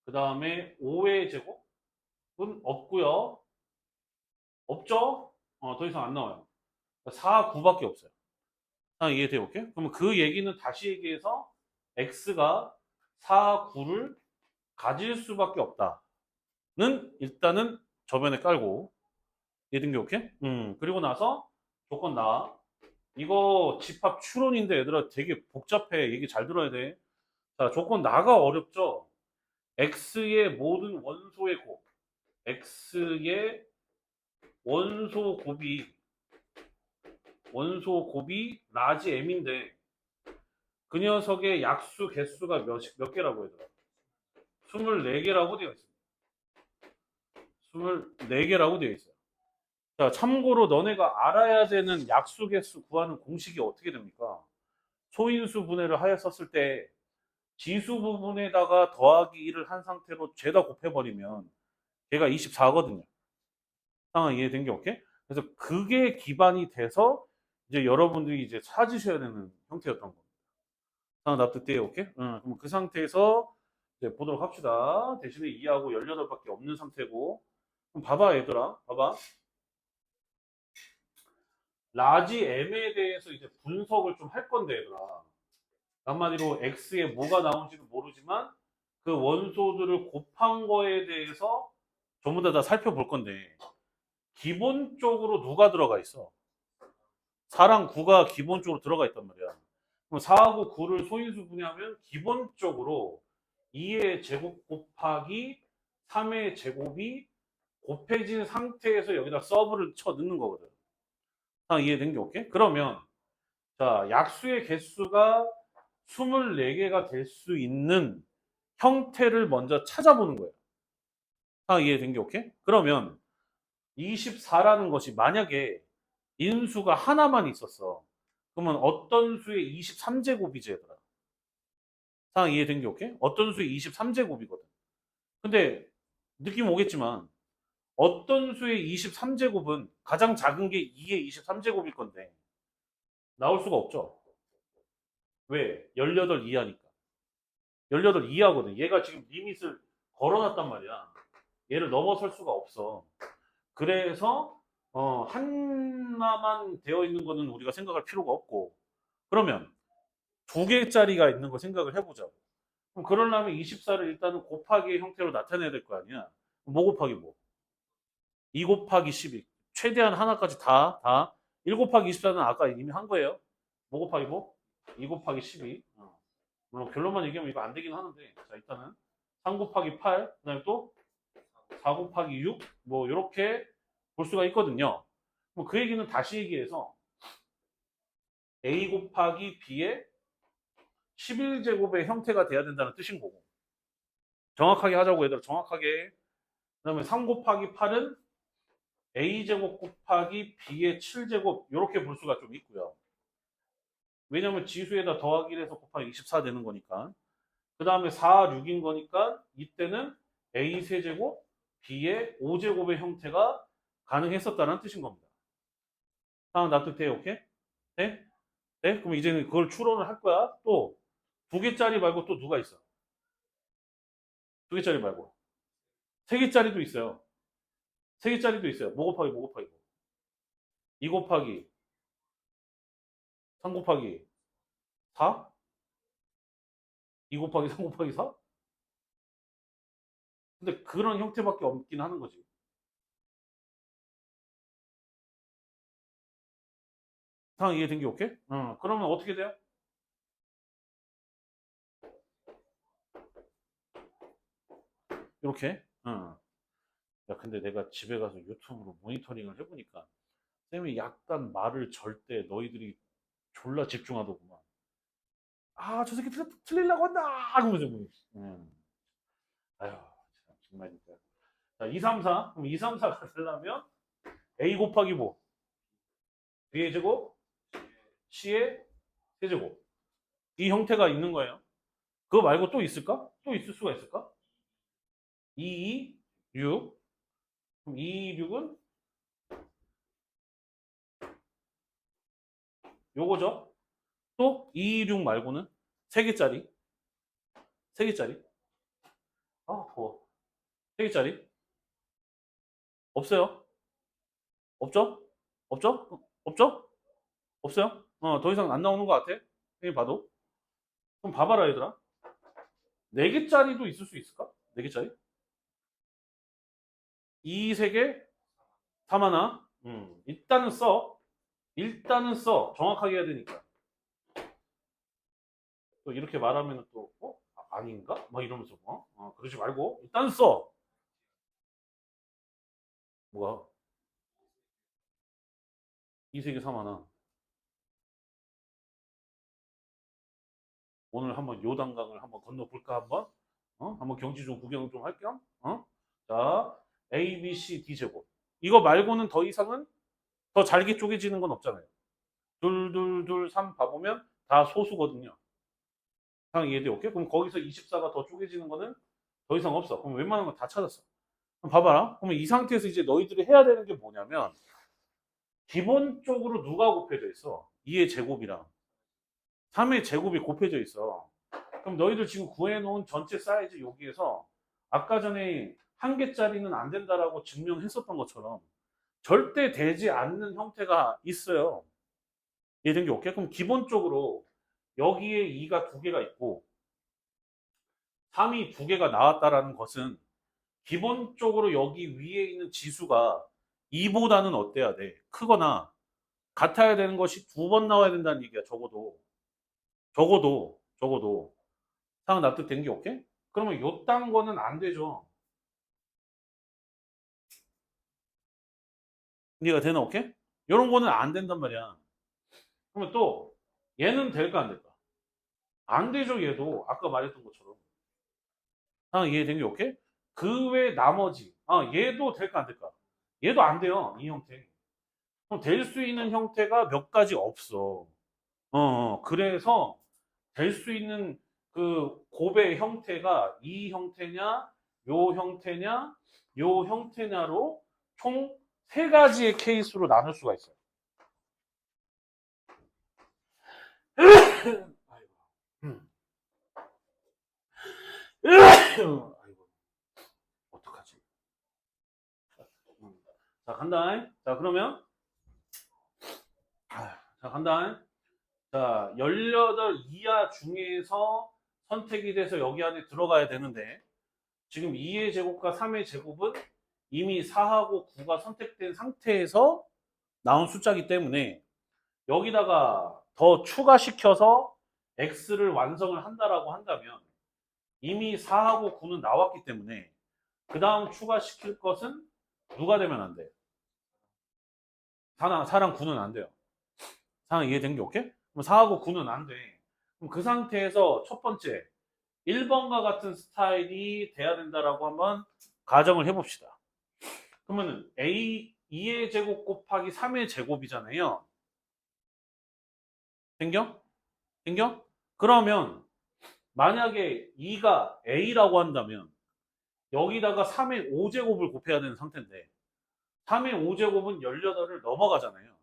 S1: 그 다음에 5의 제곱은 없고요. 없죠? 더 이상 안 나와요. 4, 9밖에 없어요. 이해돼 볼게? 그러면 그 얘기는 다시 얘기해서 X가 4, 9를 가질 수밖에 없다는 일단은 저변에 깔고, 이해된 게 오케이? 그리고 나서 조건 나. 이거 집합 추론인데 얘들아 되게 복잡해. 얘기 잘 들어야 돼. 자, 조건 나가 어렵죠? X의 모든 원소의 곱. X의 원소 곱이 라지 M인데 그 녀석의 약수 개수가 몇 개라고 얘들아? 24개라고 되어 있습니다. 24개라고 되어 있어요. 자, 참고로 너네가 알아야 되는 약수 개수 구하는 공식이 어떻게 됩니까? 소인수 분해를 하였었을 때 지수 부분에다가 더하기 1을 한 상태로 죄다 곱해버리면 걔가 24거든요. 상황 이해된 게 오케이? 그래서 그게 기반이 돼서 이제 여러분들이 이제 찾으셔야 되는 형태였던 겁니다. 상황 납득돼, 오케이? 그럼 그 상태에서 이제 보도록 합시다. 대신에 2하고 18밖에 없는 상태고. 그럼 봐봐, 얘들아. 봐봐. 라지 M에 대해서 이제 분석을 좀 할 건데, 얘들아. 한마디로 X에 뭐가 나온지는 모르지만 그 원소들을 곱한 거에 대해서 전부 다 살펴볼 건데, 기본적으로 누가 들어가 있어? 4랑 9가 기본적으로 들어가 있단 말이야. 그럼 4하고 9를 소인수 분해하면 기본적으로 2의 제곱 곱하기 3의 제곱이 곱해진 상태에서 여기다 서브를 쳐 넣는 거거든. 이해된 게 오케이? 그러면 자, 약수의 개수가 24개가 될 수 있는 형태를 먼저 찾아보는 거예요. 이해된 게 오케이? 그러면 24라는 것이 만약에 인수가 하나만 있었어. 그러면 어떤 수의 23제곱이지 얘들아? 이해된 게 오케이? 어떤 수의 23제곱이거든. 근데 느낌 오겠지만 어떤 수의 23제곱은 가장 작은 게 2의 23제곱일 건데 나올 수가 없죠. 왜? 18 이하니까. 18 이하거든. 얘가 지금 리밋을 걸어놨단 말이야. 얘를 넘어설 수가 없어. 그래서 하나만 되어 있는 거는 우리가 생각할 필요가 없고, 그러면 2개짜리가 있는 거 생각을 해보자고. 그럼 그러려면 24를 일단은 곱하기의 형태로 나타내야 될 거 아니야. 뭐 곱하기 뭐? 2 곱하기 12. 최대한 하나까지 다. 1 곱하기 24는 아까 이미 한 거예요. 뭐 곱하기 뭐? 2 곱하기 12. 물론 결론만 얘기하면 이거 안 되긴 하는데, 자, 일단은 3 곱하기 8, 그 다음에 또 4 곱하기 6, 뭐, 이렇게 볼 수가 있거든요. 그 얘기는 다시 얘기해서 A 곱하기 B의 11제곱의 형태가 돼야 된다는 뜻인 거고. 정확하게 하자고 얘들아, 정확하게. 그 다음에 3 곱하기 8은 A제곱 곱하기 B의 7제곱, 이렇게 볼 수가 좀 있고요. 왜냐면 지수에다 더하기를 해서 곱하기 24 되는 거니까. 그 다음에 4, 6인 거니까 이때는 A 세제곱, B의 5제곱의 형태가 가능했었다는 뜻인 겁니다. 상황 납득돼? 오케이? 네? 네? 그럼 이제는 그걸 추론을 할 거야. 또 두 개짜리 말고 또 누가 있어? 두 개짜리 말고 세 개짜리도 있어요. 세 개짜리도 있어요. 뭐 곱하기 뭐. 2 곱하기 3 곱하기 4? 2 곱하기 3 곱하기 4? 근데 그런 형태밖에 없긴 하는 거지. 상황 이해된 게 오케이? 그러면 어떻게 돼요? 이렇게. 야, 근데 내가 집에 가서 유튜브로 모니터링을 해보니까 쌤이 약간 말을 절 때 너희들이 졸라 집중하더구만. 아, 저 새끼 틀리려고 한다! 그러면서 뭐. 아휴, 참, 정말 진짜. 자, 2, 3, 4. 그럼 2, 3, 4가 되려면 A 곱하기 뭐? B의 제곱, C의 세제곱. 이 형태가 있는 거예요. 그거 말고 또 있을까? 또 있을 수가 있을까? 2, 2, 6. 그럼 2, 6은 요거죠. 또 2, 6 말고는 3개짜리. 3개짜리. 아, 더워. 3개짜리. 없어요. 없죠? 없죠? 없죠? 없어요? 더 이상 안 나오는 것 같아. 형님 봐도. 그럼 봐봐라, 얘들아. 4개짜리도 있을 수 있을까? 4개짜리? 2, 3개, 3 하나. 일단은 써. 일단은 써. 정확하게 해야 되니까. 또 이렇게 말하면 또, 아닌가? 막 이러면서, 그러지 말고. 일단 써. 뭐가? 2, 3개, 3 하나. 오늘 한번 요단강을 한번 건너볼까 한번? 한번 경치 좀 구경 좀 할 겸? 자, A, B, C, D 제곱. 이거 말고는 더 이상은 더 잘게 쪼개지는 건 없잖아요. 둘, 둘, 둘, 3 봐보면 다 소수거든요. 상황 이해돼? 오케이? 그럼 거기서 24가 더 쪼개지는 거는 더 이상 없어. 그럼 웬만한 건 다 찾았어. 그럼 봐봐라. 그러면 이 상태에서 이제 너희들이 해야 되는 게 뭐냐면 기본적으로 누가 곱해져 있어? 2의 제곱이랑 3의 제곱이 곱해져 있어. 그럼 너희들 지금 구해놓은 전체 사이즈 여기에서 아까 전에 한 개짜리는 안 된다라고 증명했었던 것처럼 절대 되지 않는 형태가 있어요. 이해된 게 오케이? 그럼 기본적으로 여기에 2가 두 개가 있고 3이 두 개가 나왔다라는 것은 기본적으로 여기 위에 있는 지수가 2보다는 어때야 돼? 크거나 같아야 되는 것이 두 번 나와야 된다는 얘기야. 적어도. 상황 납득된 게 오케이? 그러면 요딴 거는 안 되죠. 이해가 되나 오케이? 요런 거는 안 된단 말이야. 그러면 또 얘는 될까 안 될까? 안 되죠 얘도. 아까 말했던 것처럼. 상황 이해된 게 오케이? 그 외 나머지 얘도 될까 안 될까? 얘도 안 돼요. 이 형태. 그럼 될 수 있는 형태가 몇 가지 없어. 그래서 될 수 있는 그 곱의 형태가 이 형태냐, 요 형태냐, 요 형태냐로 총 세 가지의 케이스로 나눌 수가 있어요. 아이고. 아이고. 어떡하지? 자, 간다. 자, 그러면 자, 간다. 자, 18 이하 중에서 선택이 돼서 여기 안에 들어가야 되는데 지금 2의 제곱과 3의 제곱은 이미 4하고 9가 선택된 상태에서 나온 숫자이기 때문에 여기다가 더 추가시켜서 x를 완성을 한다라고 한다면 이미 4하고 9는 나왔기 때문에 그 다음 추가시킬 것은 누가 되면 안 돼? 4랑 9는 안 돼요. 상황 이해된 게 오케이? 그럼 4하고 9는 안 돼. 그럼 그 상태에서 첫 번째 1번과 같은 스타일이 돼야 된다라고 한번 가정을 해봅시다. 그러면 A 2의 제곱 곱하기 3의 제곱이잖아요. 생겨? 생겨? 그러면 만약에 2가 A라고 한다면 여기다가 3의 5제곱을 곱해야 되는 상태인데 3의 5제곱은 18을 넘어가잖아요.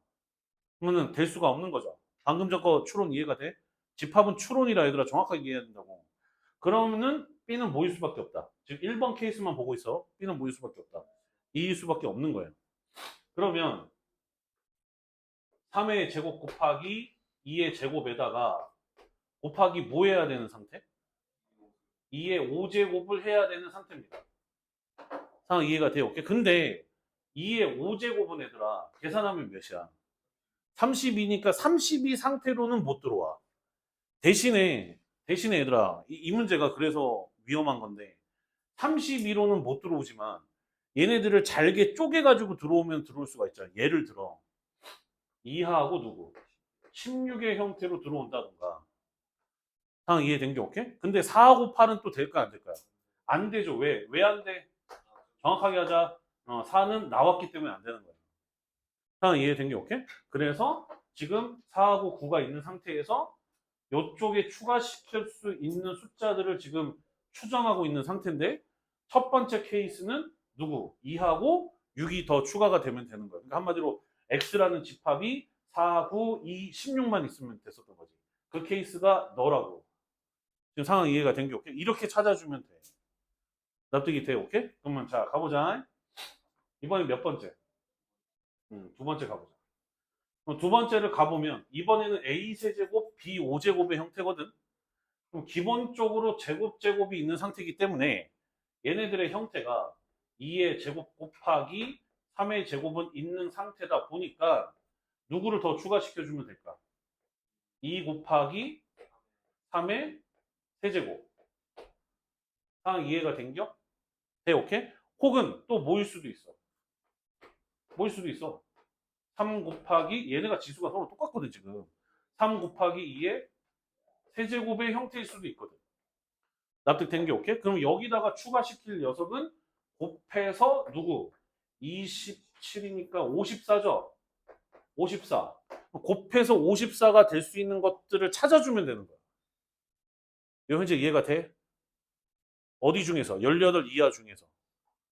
S1: 그러면은 될 수가 없는 거죠. 방금 전 거 추론 이해가 돼? 집합은 추론이라 얘들아 정확하게 이해해야 된다고. 그러면은 B는 뭐일 수밖에 없다. 지금 1번 케이스만 보고 있어. B는 뭐일 수밖에 없다. 2일 수밖에 없는 거예요. 그러면 3의 제곱 곱하기 2의 제곱에다가 곱하기 뭐 해야 되는 상태? 2의 5제곱을 해야 되는 상태입니다. 상황 이해가 돼요? 오케이? 근데 2의 5제곱은 얘들아 계산하면 몇이야? 32니까 32 상태로는 못 들어와. 대신에 얘들아 이 문제가 그래서 위험한 건데 32로는 못 들어오지만 얘네들을 잘게 쪼개가지고 들어오면 들어올 수가 있잖아. 예를 들어 2하고 누구? 16의 형태로 들어온다던가. 상황 이해된 게 오케이? 근데 4하고 8은 또 될까 안 될까요? 안 되죠. 왜? 왜 안 돼? 정확하게 하자. 4는 나왔기 때문에 안 되는 거예요. 상황 이해된 게 오케이? 그래서 지금 4하고 9가 있는 상태에서 이쪽에 추가시킬 수 있는 숫자들을 지금 추정하고 있는 상태인데 첫 번째 케이스는 누구? 2하고 6이 더 추가가 되면 되는 거예요. 그러니까 한마디로 X라는 집합이 4, 9, 2, 16만 있으면 됐었던 거지. 그 케이스가 너라고. 지금 상황 이해가 된 게 오케이? 이렇게 찾아주면 돼. 납득이 돼, 오케이? 그러면 자, 가보자. 이번에 몇 번째? 두 번째 가보자. 그럼 두 번째를 가보면 이번에는 A 세제곱, B 5제곱의 형태거든. 그럼 기본적으로 제곱이 있는 상태이기 때문에 얘네들의 형태가 2의 제곱 곱하기 3의 제곱은 있는 상태다 보니까 누구를 더 추가시켜주면 될까? 2 곱하기 3의 세제곱. 상황 이해가 된겨? 돼, 오케이? 혹은 또 뭐일 수도 있어. 뭐일 수도 있어. 3 곱하기 얘네가 지수가 서로 똑같거든 지금. 3 곱하기 2의 세제곱의 형태일 수도 있거든. 납득된 게 오케이? 그럼 여기다가 추가시킬 녀석은 곱해서 누구? 27이니까 54죠? 54. 곱해서 54가 될 수 있는 것들을 찾아주면 되는 거야. 이거 현재 이해가 돼? 어디 중에서? 18 이하 중에서.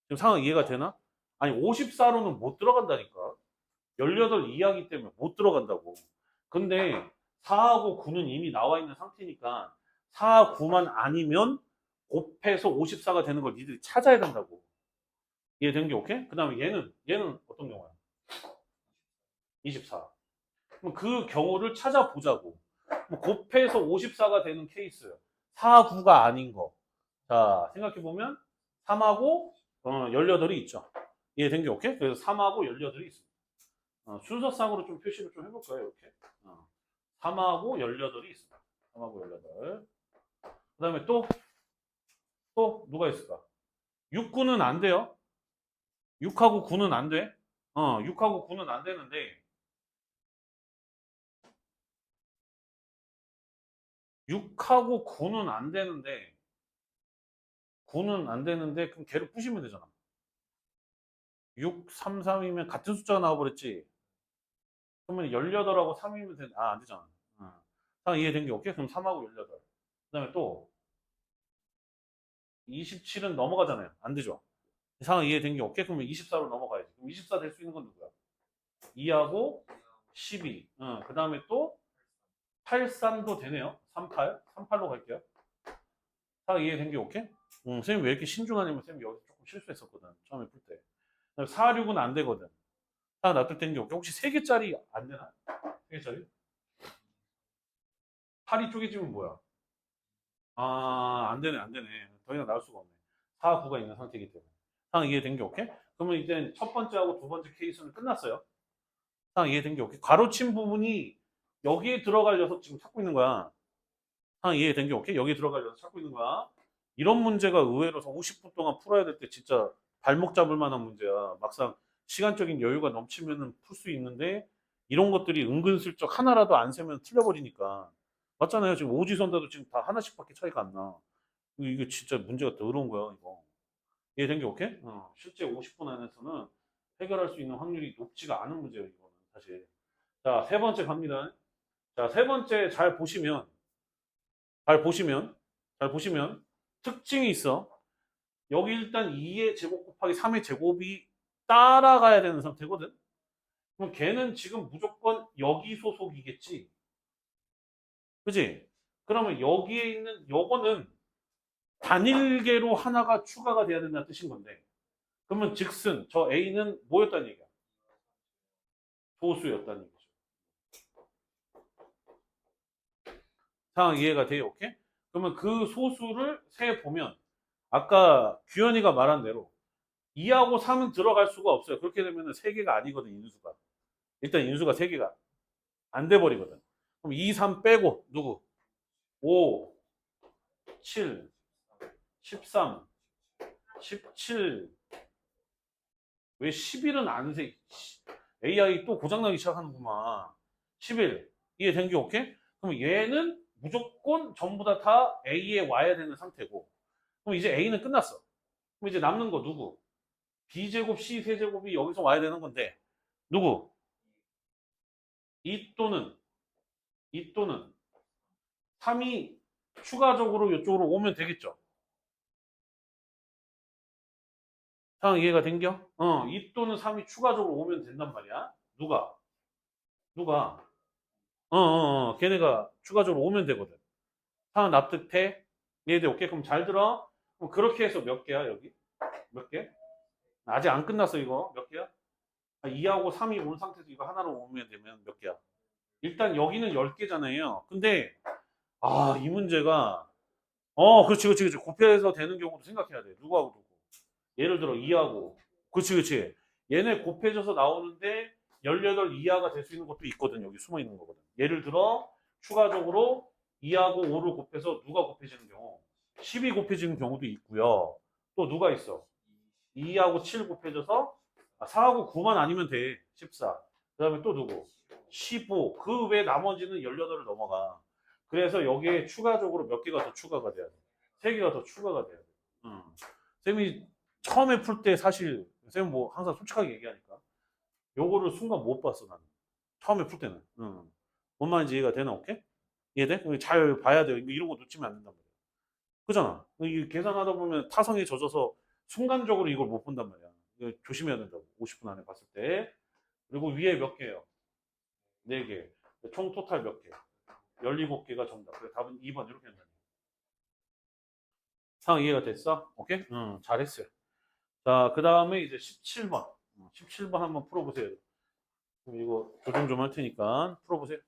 S1: 지금 상황 이해가 되나? 아니 54로는 못 들어간다니까. 18 이하기 때문에 못 들어간다고. 근데 4하고 9는 이미 나와 있는 상태니까 4, 9만 아니면 곱해서 54가 되는 걸 니들이 찾아야 된다고. 이해된 게 오케이? 그 다음에 얘는 어떤 경우야? 24. 그럼 그 경우를 찾아보자고. 뭐 곱해서 54가 되는 케이스. 4, 9가 아닌 거. 자, 생각해보면 3하고 18이 있죠. 이해된 게 오케이? 그래서 3하고 18이 있습니다. 순서상으로 좀 표시를 좀 해볼까요? 이렇게. 3하고 18이 있습니다. 3하고 18. 그 다음에 또 누가 있을까? 6, 9는 안 돼요. 6하고 9는 안 돼. 6하고 9는 안 되는데 6하고 9는 안 되는데 9는 안 되는데 그럼 걔를 부시면 되잖아. 6, 3, 3이면 같은 숫자가 나와버렸지. 그러면 18하고 3이면 되, 안 되잖아. 이해된 게 오케이? 그럼 3하고 18. 그 다음에 또 27은 넘어가잖아요. 안 되죠. 상황 이해된 게 오케이? 그러면 24로 넘어가야지. 그럼 24 될 수 있는 건 누구야? 2하고 12. 그 다음에 또 83도 되네요. 38. 38로 갈게요. 상황 이해된 게 오케이? 선생님 왜 이렇게 신중하냐면 선생님 여기서 조금 실수했었거든. 처음에 풀 때. 4, 6은 안 되거든. 상황 놔둘 때는 게 오케이? 혹시 3개짜리 안 되나? 3개짜리? 8이 쪼개지면 뭐야? 안 되네, 안 되네. 더 이상 나올 수가 없네. 4, 9가 있는 상태이기 때문에. 상황 이해된 게 오케이? 그러면 이제 첫 번째하고 두 번째 케이스는 끝났어요. 상황 이해된 게 오케이? 가로친 부분이 여기에 들어갈 녀석 지금 찾고 있는 거야. 상황 이해된 게 오케이? 여기에 들어갈 녀석 찾고 있는 거야. 이런 문제가 의외로 50분 동안 풀어야 될 때 진짜 발목 잡을 만한 문제야. 막상 시간적인 여유가 넘치면 풀 수 있는데 이런 것들이 은근슬쩍 하나라도 안 세면 틀려버리니까. 맞잖아요. 지금 오지선다도 지금 다 하나씩밖에 차이가 안 나. 이게 진짜 문제가 더러운 거야, 이거. 이해된 게 오케이? 실제 50분 안에서는 해결할 수 있는 확률이 높지가 않은 문제예요, 이거는 사실. 자, 세 번째 갑니다. 자, 세 번째 잘 보시면 특징이 있어. 여기 일단 2의 제곱 곱하기 3의 제곱이 따라가야 되는 상태거든. 그럼 걔는 지금 무조건 여기 소속이겠지. 그지? 그러면 여기에 있는 요거는 단일계로 하나가 추가가 돼야 된다는 뜻인 건데. 그러면 즉슨 저 A는 뭐였다는 얘기야? 소수였다는 얘기죠. 상황 이해가 돼요? 오케이? 그러면 그 소수를 세 보면 아까 규현이가 말한 대로 2하고 3은 들어갈 수가 없어요. 그렇게 되면 3개가 아니거든, 인수가. 일단 인수가 3개가 안 돼 버리거든. 그럼 2, 3 빼고 누구? 5, 7, 13, 17. 왜 11은 안 세? AI 또 고장나기 시작하는구만. 11. 이해된 게 오케이? 그럼 얘는 무조건 전부 다 A에 와야 되는 상태고. 그럼 이제 A는 끝났어. 그럼 이제 남는 거 누구? B제곱 C 세제곱이 여기서 와야 되는 건데. 누구? 이 또는 3이 추가적으로 이쪽으로 오면 되겠죠. 상황 이해가 된겨? 2 또는 3이 추가적으로 오면 된단 말이야. 누가? 누가? 걔네가 추가적으로 오면 되거든. 상황 납득돼? 이해돼? 오케이? 그럼 잘 들어. 그럼 그렇게 해서 몇 개야, 여기? 몇 개? 아직 안 끝났어, 이거. 몇 개야? 2하고 3이 온 상태에서 이거 하나로 오면 되면 몇 개야? 일단 여기는 10개잖아요. 근데, 이 문제가, 그렇지. 곱해서 되는 경우도 생각해야 돼. 누구하고 누구. 예를 들어 2하고. 그렇지. 얘네 곱해져서 나오는데 18 이하가 될 수 있는 것도 있거든. 여기 숨어 있는 거거든. 예를 들어 추가적으로 2하고 5를 곱해서 누가 곱해지는 경우 10이 곱해지는 경우도 있고요. 또 누가 있어? 2하고 7 곱해져서 4하고 9만 아니면 돼. 14. 그 다음에 또 누구? 15. 그 외 나머지는 18을 넘어가. 그래서 여기에 추가적으로 몇 개가 더 추가가 돼야 돼. 3개가 더 추가가 돼야 돼. 쌤이 처음에 풀 때 사실 쌤 뭐 항상 솔직하게 얘기하니까 요거를 순간 못 봤어 나는. 처음에 풀 때는. 뭔 말인지 이해가 되나 오케이? 이해돼? 잘 봐야 돼. 이런 거 놓치면 안 된단 말이야. 그잖아. 이 계산하다 보면 타성에 젖어서 순간적으로 이걸 못 본단 말이야. 이거 조심해야 된다고. 50분 안에 봤을 때. 그리고 위에 몇 개예요? 4개. 총 토탈 몇 개? 17개가 정답. 그래, 답은 2번 이렇게 된다. 상황 이해가 됐어? 오케이? 잘했어요. 자, 그 다음에 이제 17번. 17번 한번 풀어보세요. 그럼 이거 조정 좀 할 테니까 풀어보세요.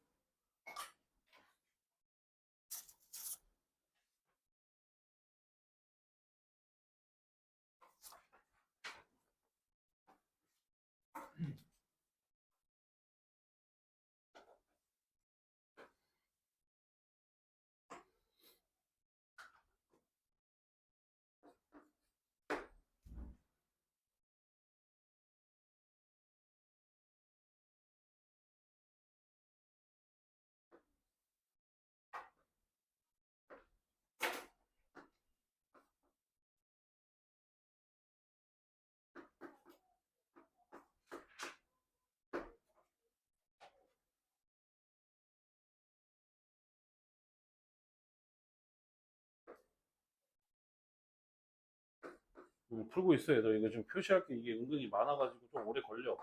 S1: 풀고 있어요. 너 이거 좀 표시할 게 이게 은근히 많아가지고 좀 오래 걸려.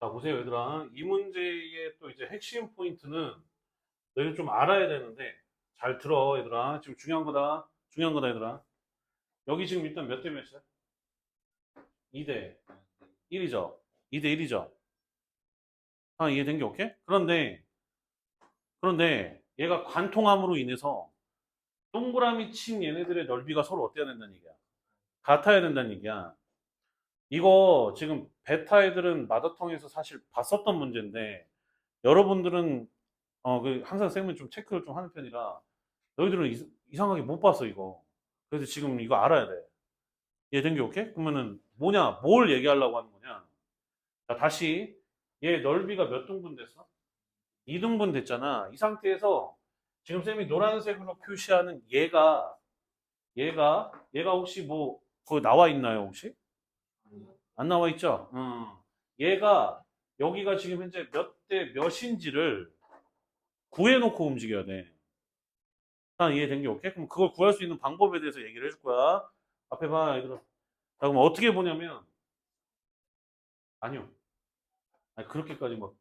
S1: 자, 보세요, 얘들아. 이 문제의 또 이제 핵심 포인트는 너희들 좀 알아야 되는데, 잘 들어, 얘들아. 지금 중요한 거다. 중요한 거다, 얘들아. 여기 지금 일단 몇 대 몇이야? 2대 1이죠. 2대 1이죠. 아, 이해된 게 오케이? 그런데 얘가 관통함으로 인해서 동그라미 친 얘네들의 넓이가 서로 어때야 된다는 얘기야? 같아야 된다는 얘기야. 이거 지금 베타 애들은 마더텅에서 사실 봤었던 문제인데 여러분들은 항상 쌤은 좀 체크를 좀 하는 편이라 너희들은 이상하게 못 봤어 이거. 그래서 지금 이거 알아야 돼. 이해된 게 오케이? 그러면은 뭐냐? 뭘 얘기하려고 하는 거냐? 자, 다시 얘 넓이가 몇 등분 됐어? 2등분 됐잖아. 이 상태에서 지금 쌤이 노란색으로 표시하는 얘가 혹시 뭐 거기 나와 있나요 혹시? 안 나와 있죠? 얘가 여기가 지금 현재 몇 대 몇인지를 구해놓고 움직여야 돼. 아, 이해된 게 오케이? 그럼 그걸 구할 수 있는 방법에 대해서 얘기를 해줄 거야. 앞에 봐, 얘들아. 자, 그럼 어떻게 보냐면, 아니요. 아니, 그렇게까지 막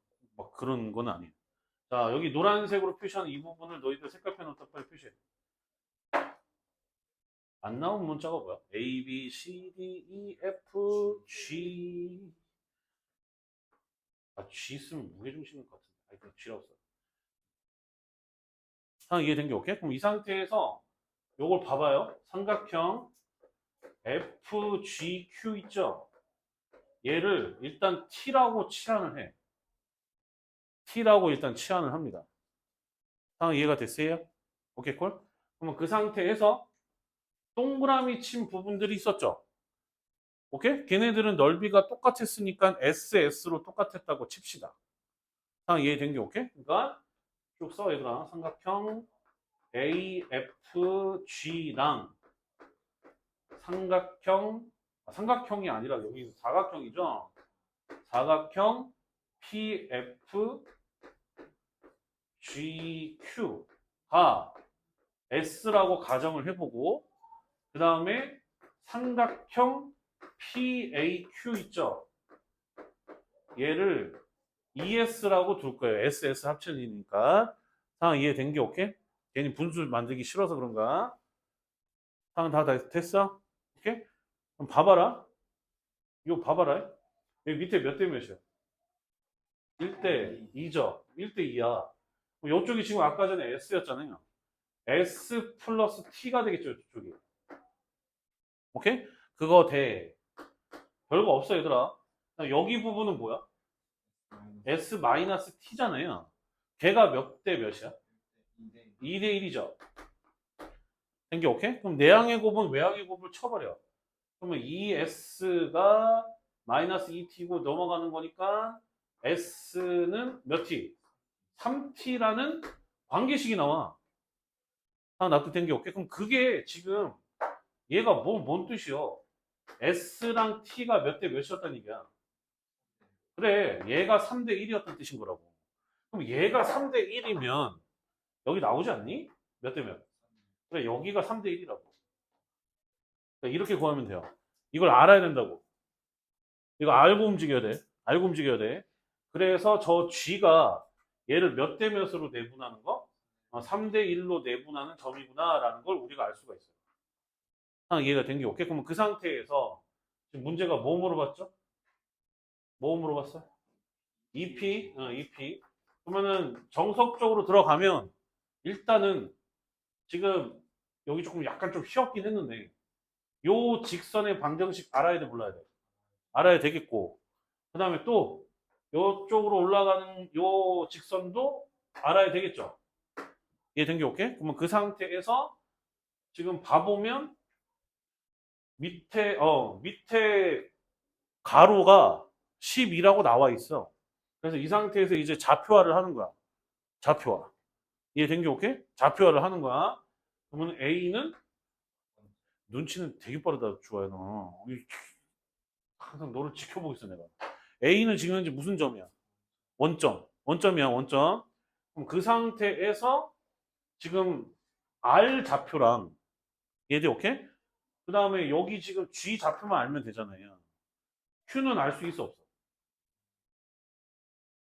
S1: 그런 건 아니에요. 자, 여기 노란색으로 표시하는 이 부분을 너희들 색깔펜으로 딱 빨리 표시해. 안 나온 문자가 뭐야? A, B, C, D, E, F, G. 아, G 쓰면 무게중심일 것 같은데. 아니, 그냥 G라고 써. 아, 이해된 게 오케이? 그럼 이 상태에서 요걸 봐봐요. 삼각형 FGQ 있죠? 얘를 일단 T라고 치환을 해. T라고 일단 치환을 합니다. 상황 이해가 됐어요? 오케이, 콜? 그러면 그 상태에서 동그라미 친 부분들이 있었죠? 오케이? 걔네들은 넓이가 똑같았으니까 SS로 똑같았다고 칩시다. 상황 이해된 게 오케이? 그러니까 쭉 써, 얘들아. 삼각형 AFG랑 삼각형이 아니라 여기 사각형이죠? 사각형 PFGQ가 S라고 가정을 해보고 그 다음에 삼각형 PAQ 있죠? 얘를 ES라고 둘 거예요. SS 합쳐지니까. 상황 이해된 게 오케이? 괜히 분수 만들기 싫어서 그런가? 상황 다 됐어? 오케이? 그럼 봐봐라. 이거 봐봐라. 여기 밑에 몇 대 몇이야? 1대 2죠. 1대 2야. 이쪽이 지금 아까 전에 S였잖아요. S 플러스 T가 되겠죠, 이쪽이. 오케이? 그거 돼. 별거 없어, 얘들아. 여기 부분은 뭐야? S 마이너스 T잖아요. 걔가 몇 대 몇이야? 2대 1이죠. 된게 오케이? 그럼 내항의 곱은 외항의 곱을 쳐버려. 그러면 2S가 마이너스 2T고 넘어가는 거니까 S는 몇 T? 3T라는 관계식이 나와. 납득된 게 오케이? 그럼 그게 지금 얘가 뭔 뜻이요? S랑 T가 몇 대 몇이었다는 얘기야. 그래, 얘가 3대 1이었던 뜻인 거라고. 그럼 얘가 3대 1이면 여기 나오지 않니? 몇 대 몇? 그래, 여기가 3대 1이라고. 이렇게 구하면 돼요. 이걸 알아야 된다고. 이거 알고 움직여야 돼. 알고 움직여야 돼. 그래서 저 G가 얘를 몇 대 몇으로 내분하는 거? 3대 1로 내분하는 점이구나라는 걸 우리가 알 수가 있어요. 이해가 된 게 오케이? 그러면 그 상태에서 지금 문제가 뭐 물어봤죠? 뭐 물어봤어? EP? EP. 그러면은 정석적으로 들어가면 일단은 지금 여기 조금 약간 좀 휘었긴 했는데 요 직선의 방정식 알아야 돼, 몰라야 돼? 알아야 되겠고 그 다음에 또 요쪽으로 올라가는 요 직선도 알아야 되겠죠? 이해된 게 오케이? 그러면 그 상태에서 지금 봐보면 밑에 가로가 12라고 나와 있어. 그래서 이 상태에서 이제 좌표화를 하는 거야. 좌표화. 이해된 게 오케이? 좌표화를 하는 거야. 그러면 A는 눈치는 되게 빠르다, 좋아요, 너. 항상 너를 지켜보고 있어, 내가. A는 지금 현재 무슨 점이야? 원점. 원점이야, 원점. 그럼 그 상태에서 지금 R 좌표랑 얘들 오케이? 그 다음에 여기 지금 G 좌표만 알면 되잖아요. Q는 알 수 있어, 없어?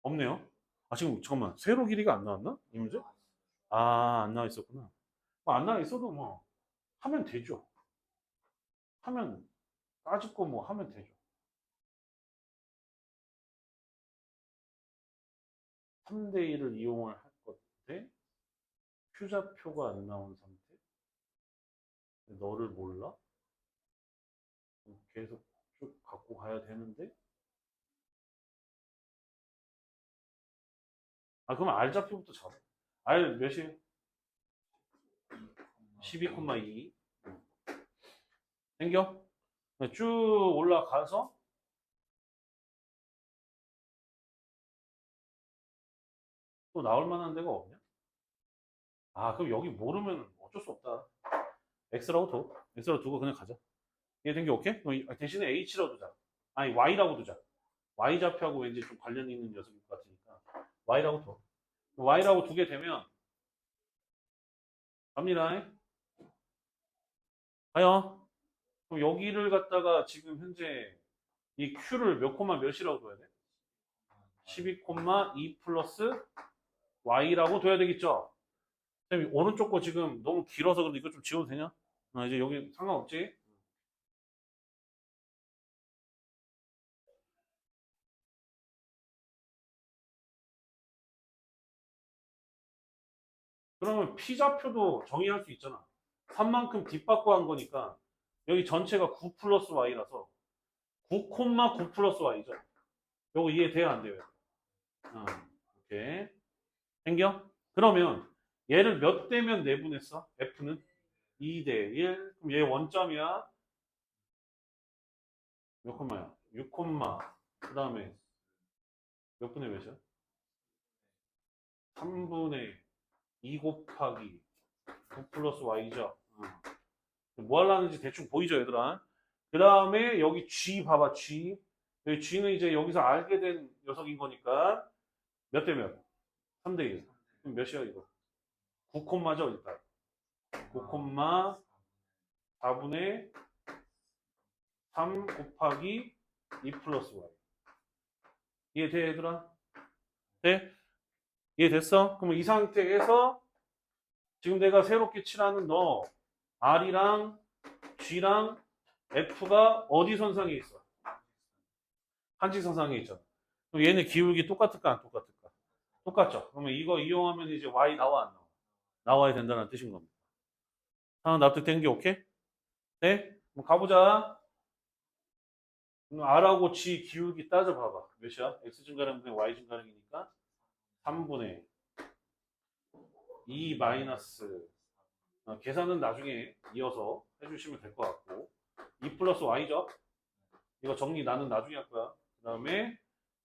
S1: 없네요. 아, 지금 잠깐만. 세로 길이가 안 나왔나? 이 문제? 아, 안 나와 있었구나. 안 나와 있어도 뭐 하면 되죠. 하면 따지고 뭐 하면 되죠. 3대 1을 이용을 할 건데 휴자표가 안 나온 상태. 너를 몰라? 계속 쭉 갖고 가야 되는데. 아, 그럼 R좌표부터 잡아. R 몇이? 12,2. 생겨? 쭉 올라가서 또 나올 만한 데가 없냐? 아, 그럼 여기 모르면 어쩔 수 없다. X라고 둬. X라고 두고 그냥 가자. 얘 된 게 오케이? 그럼 대신에 H라고 두자. 아니, Y라고 두자. Y좌표하고 왠지 좀 관련 있는 녀석일 것 같으니까. Y라고 둬. Y라고 두게 되면 갑니다. 가요. 그럼 여기를 갖다가 지금 현재 이 Q를 몇 콤마 몇이라고 둬야 돼? 12,2 플러스 Y라고 둬야 되겠죠? 선생님, 오른쪽 거 지금 너무 길어서 그런데 이거 좀 지워도 되냐? 아, 이제 여기 상관없지? 그러면 P좌표도 정의할 수 있잖아. 3만큼 뒷바꿔 한 거니까 여기 전체가 9 플러스 Y라서 9,9 플러스 Y죠. 요거 이해돼야 안 돼요? 이렇게. 생겨? 그러면 얘를 몇 대면 내분했어? F는? 2대 1. 그럼 얘 원점이야. 몇 콤마야? 6 콤마. 그 다음에 몇 분의 몇이야? 3분의 2 곱하기 9 플러스 Y죠. 뭐 하려는지 대충 보이죠, 얘들아? 그 다음에 여기 G 봐봐, G. 여기 G는 이제 여기서 알게 된 녀석인 거니까 몇 대 몇? 3대 1. 그럼 몇이야, 이거? 9 콤마죠, 일단. 9 콤마 4분의 3 곱하기 2 플러스 Y. 이해돼, 얘들아? 네? 이해됐어? 그럼 이 상태에서 지금 내가 새롭게 칠하는 너 R이랑 G랑 F가 어디 선상에 있어? 한직선상에 있죠. 그럼 얘네 기울기 똑같을까 안 똑같을까? 똑같죠. 그러면 이거 이용하면 이제 Y 나와 안 나와? 나와야 된다는 뜻인 겁니다. 상황 납득된 게 오케이? 네? 그럼 가보자. 그럼 R하고 G 기울기 따져봐봐. 몇이야? X 증가량분의 Y 증가량이니까 3분의 2 마이너스 계산은 나중에 이어서 해주시면 될 것 같고 2 플러스 Y죠? 이거 정리 나는 나중에 할 거야. 그 다음에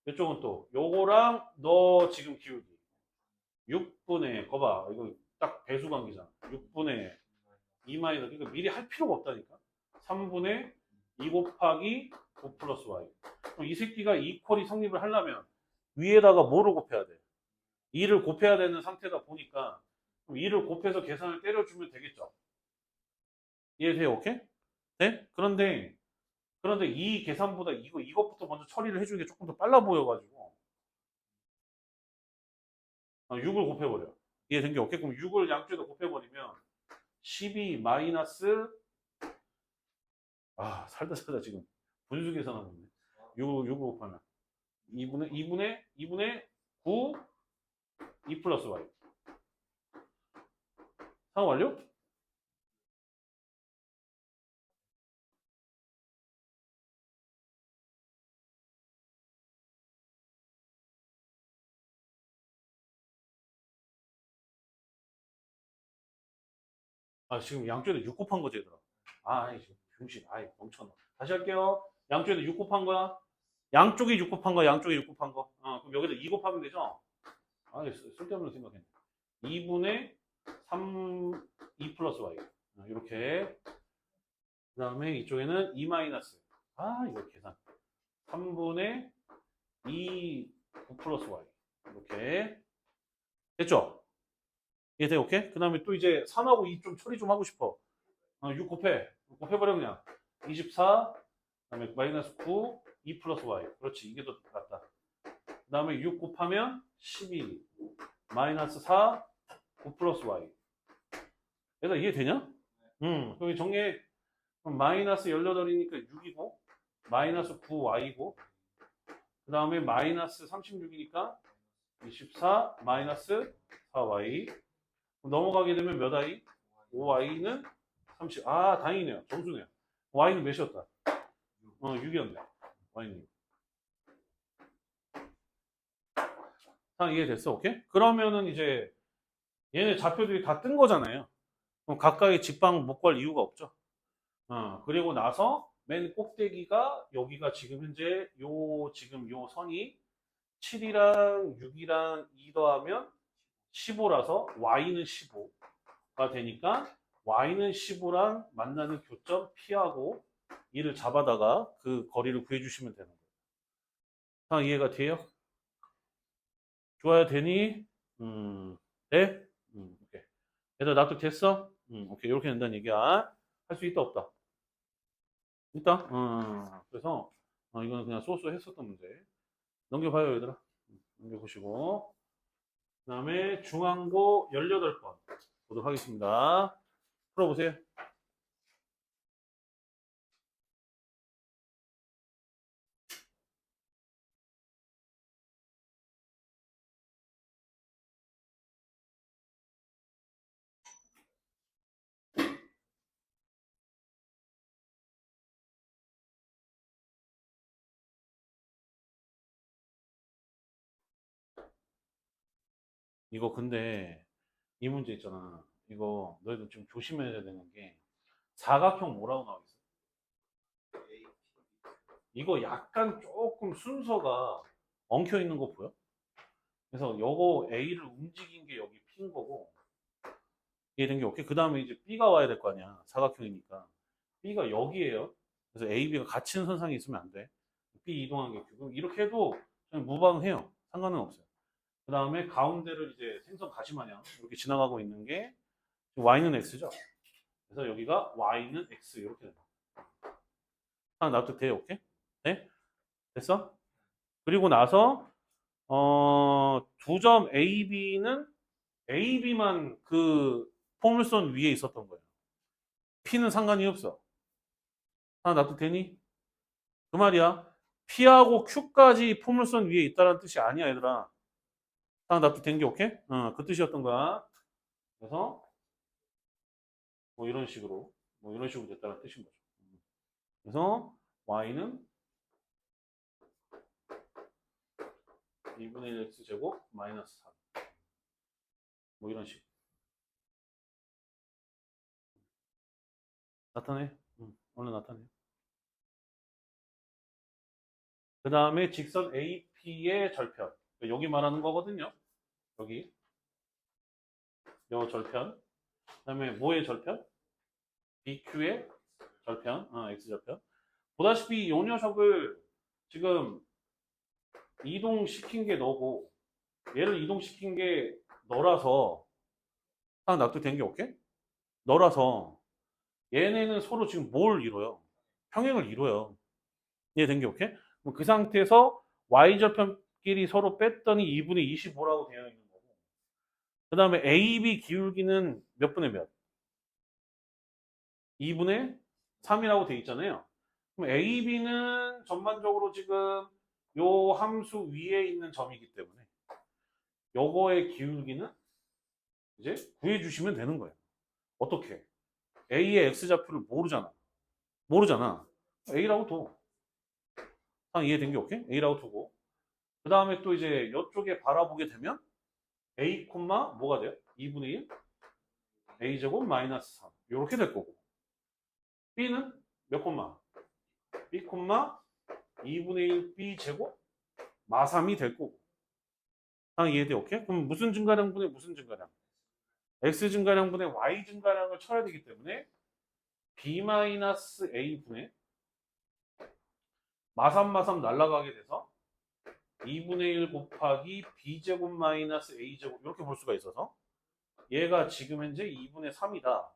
S1: 이쪽은 또 요거랑 너 지금 기울기 6분의 거봐 이거 딱 배수 관계잖아. 6분의 2 마이너스 그러니까 미리 할 필요가 없다니까. 3분의 2 곱하기 5 플러스 Y. 그럼 이 새끼가 이퀄이 성립을 하려면 위에다가 뭐를 곱해야 돼? 2를 곱해야 되는 상태다 보니까 그럼 2를 곱해서 계산을 때려주면 되겠죠. 이해돼요? 오케이? 네? 그런데 이 계산보다 이것부터 먼저 처리를 해주는 게 조금 더 빨라 보여가지고 6을 곱해버려. 이해된 게 오케이? 그럼 6을 양쪽에다 곱해버리면 12 마이너스 살다 지금 분수 계산하고 있네. 6을 곱하면 2분의 9 2 플러스 Y. 상호 완료? 지금 양쪽에다 6 곱한 거지, 얘들아. 지금 병신. 멍청아. 다시 할게요. 양쪽에다 6 곱한 거야. 양쪽에 6 곱한 거야. 양쪽에 6 곱한 거. 그럼 여기다 2 곱하면 되죠? 쓸데없는 생각했네. 2분의 3, 2 플러스 Y. 이렇게. 그 다음에 이쪽에는 2 마이너스. 이거 계산. 3분의 2, 9 플러스 Y. 이렇게. 됐죠? 이해돼, 오케이? 그 다음에 또 이제 3하고 2 좀 처리 좀 하고 싶어. 6 곱해버려, 그냥. 24, 그 다음에 마이너스 9, 2 플러스 Y. 그렇지, 이게 더 낫다. 그 다음에 6 곱하면 12 마이너스 4 9 플러스 y. 얘들아 이해되냐? 그럼 정리해. 그럼 마이너스 18이니까 6이고 마이너스 9y고 그 다음에 마이너스 36이니까 24 마이너스 4y. 넘어가게 되면 몇 y? 5y는 30. 아 다행이네요. 점수네요. y는 몇이었다? 6이었네. y는 6. 다 이해됐어? 오케이? 그러면은 이제 얘네 좌표들이 다 뜬 거잖아요. 그럼 가까이 직방 못 걸 이유가 없죠. 그리고 나서 맨 꼭대기가 여기가 지금 현재 지금 요 선이 7이랑 6이랑 2 더하면 15라서 y는 15가 되니까 y는 15랑 만나는 교점 P하고 2를 잡아다가 그 거리를 구해주시면 되는 거예요. 다 이해가 돼요? 좋아야 되니? 네? 오케이. 얘들아 납득됐어? 오케이. 이렇게 된다는 얘기야. 할 수 있다 없다? 있다? 그래서 이거는 그냥 소스 했었던 문제. 넘겨봐요 얘들아. 넘겨보시고 그 다음에 중앙고 18번 보도록 하겠습니다. 풀어보세요. 이거 근데 이 문제 있잖아. 이거 너희들 좀 조심해야 되는 게 사각형 뭐라고 나와 있어? 이거 약간 조금 순서가 엉켜 있는 거 보여? 그래서 요거 A를 움직인 게 여기 P인 거고 이해된 게 오케이? 그 다음에 이제 B가 와야 될 거 아니야. 사각형이니까. B가 여기에요. 그래서 A, B가 같은 선상에 있으면 안 돼. B 이동한 게 Q고 이렇게 해도 그냥 무방해요. 상관은 없어요. 그 다음에 가운데를 이제 생선 가시마냥 이렇게 지나가고 있는 게 Y는 X죠. 그래서 여기가 Y는 X 이렇게 된다. 하나 납득돼요? 오케이? 네? 됐어? 그리고 나서 두 점 AB는 AB만 그 포물선 위에 있었던 거예요. P는 상관이 없어. 하나 납득되니? 그 말이야. P하고 Q까지 포물선 위에 있다는 뜻이 아니야, 얘들아. 하나 납득된 게 오케이? 그 뜻이었던 거야. 그래서 뭐 이런 식으로 됐다는 뜻인 거죠. 그래서 Y는 2분의 1 X제곱 마이너스 4. 뭐 이런 식. 나타내? 얼른 나타내. 그 다음에 직선 AP의 절편. 여기 말하는 거거든요. 여기. 요 절편. 그 다음에 뭐의 절편? BQ의 절편. X절편. 보다시피 이 녀석을 지금 이동시킨 게 너고 얘를 이동시킨 게 너라서 하나 납득된 게 오케이? 너라서 얘네는 서로 지금 뭘 이뤄요? 평행을 이뤄요. 이해된 게 오케이? 그럼 그 상태에서 Y절편끼리 서로 뺐더니 2분의 25라고 되어 있는 거고 그 다음에 AB 기울기는 몇 분의 몇? 2분의 3이라고 되어 있잖아요. 그럼 AB는 전반적으로 지금 요 함수 위에 있는 점이기 때문에 요거의 기울기는 이제 구해주시면 되는 거예요. 어떻게? A의 X좌표를 모르잖아. A라고 둬. 이해된 게 오케이? A라고 두고. 그 다음에 또 이제 이쪽에 바라보게 되면 A, 뭐가 돼요? 2분의 1? A제곱 마이너스 3. 이렇게 될 거고. B는 몇 콤마? B, 2분의 1 B제곱 마3이 될 거고. 이해돼? 오케이? 그럼 무슨 증가량분의 무슨 증가량? X 증가량분의 Y 증가량을 쳐야 되기 때문에 B-A분의 마삼 날라가게 돼서 2분의 1 곱하기 B제곱 마이너스 A제곱 이렇게 볼 수가 있어서 얘가 지금 현재 2분의 3이다.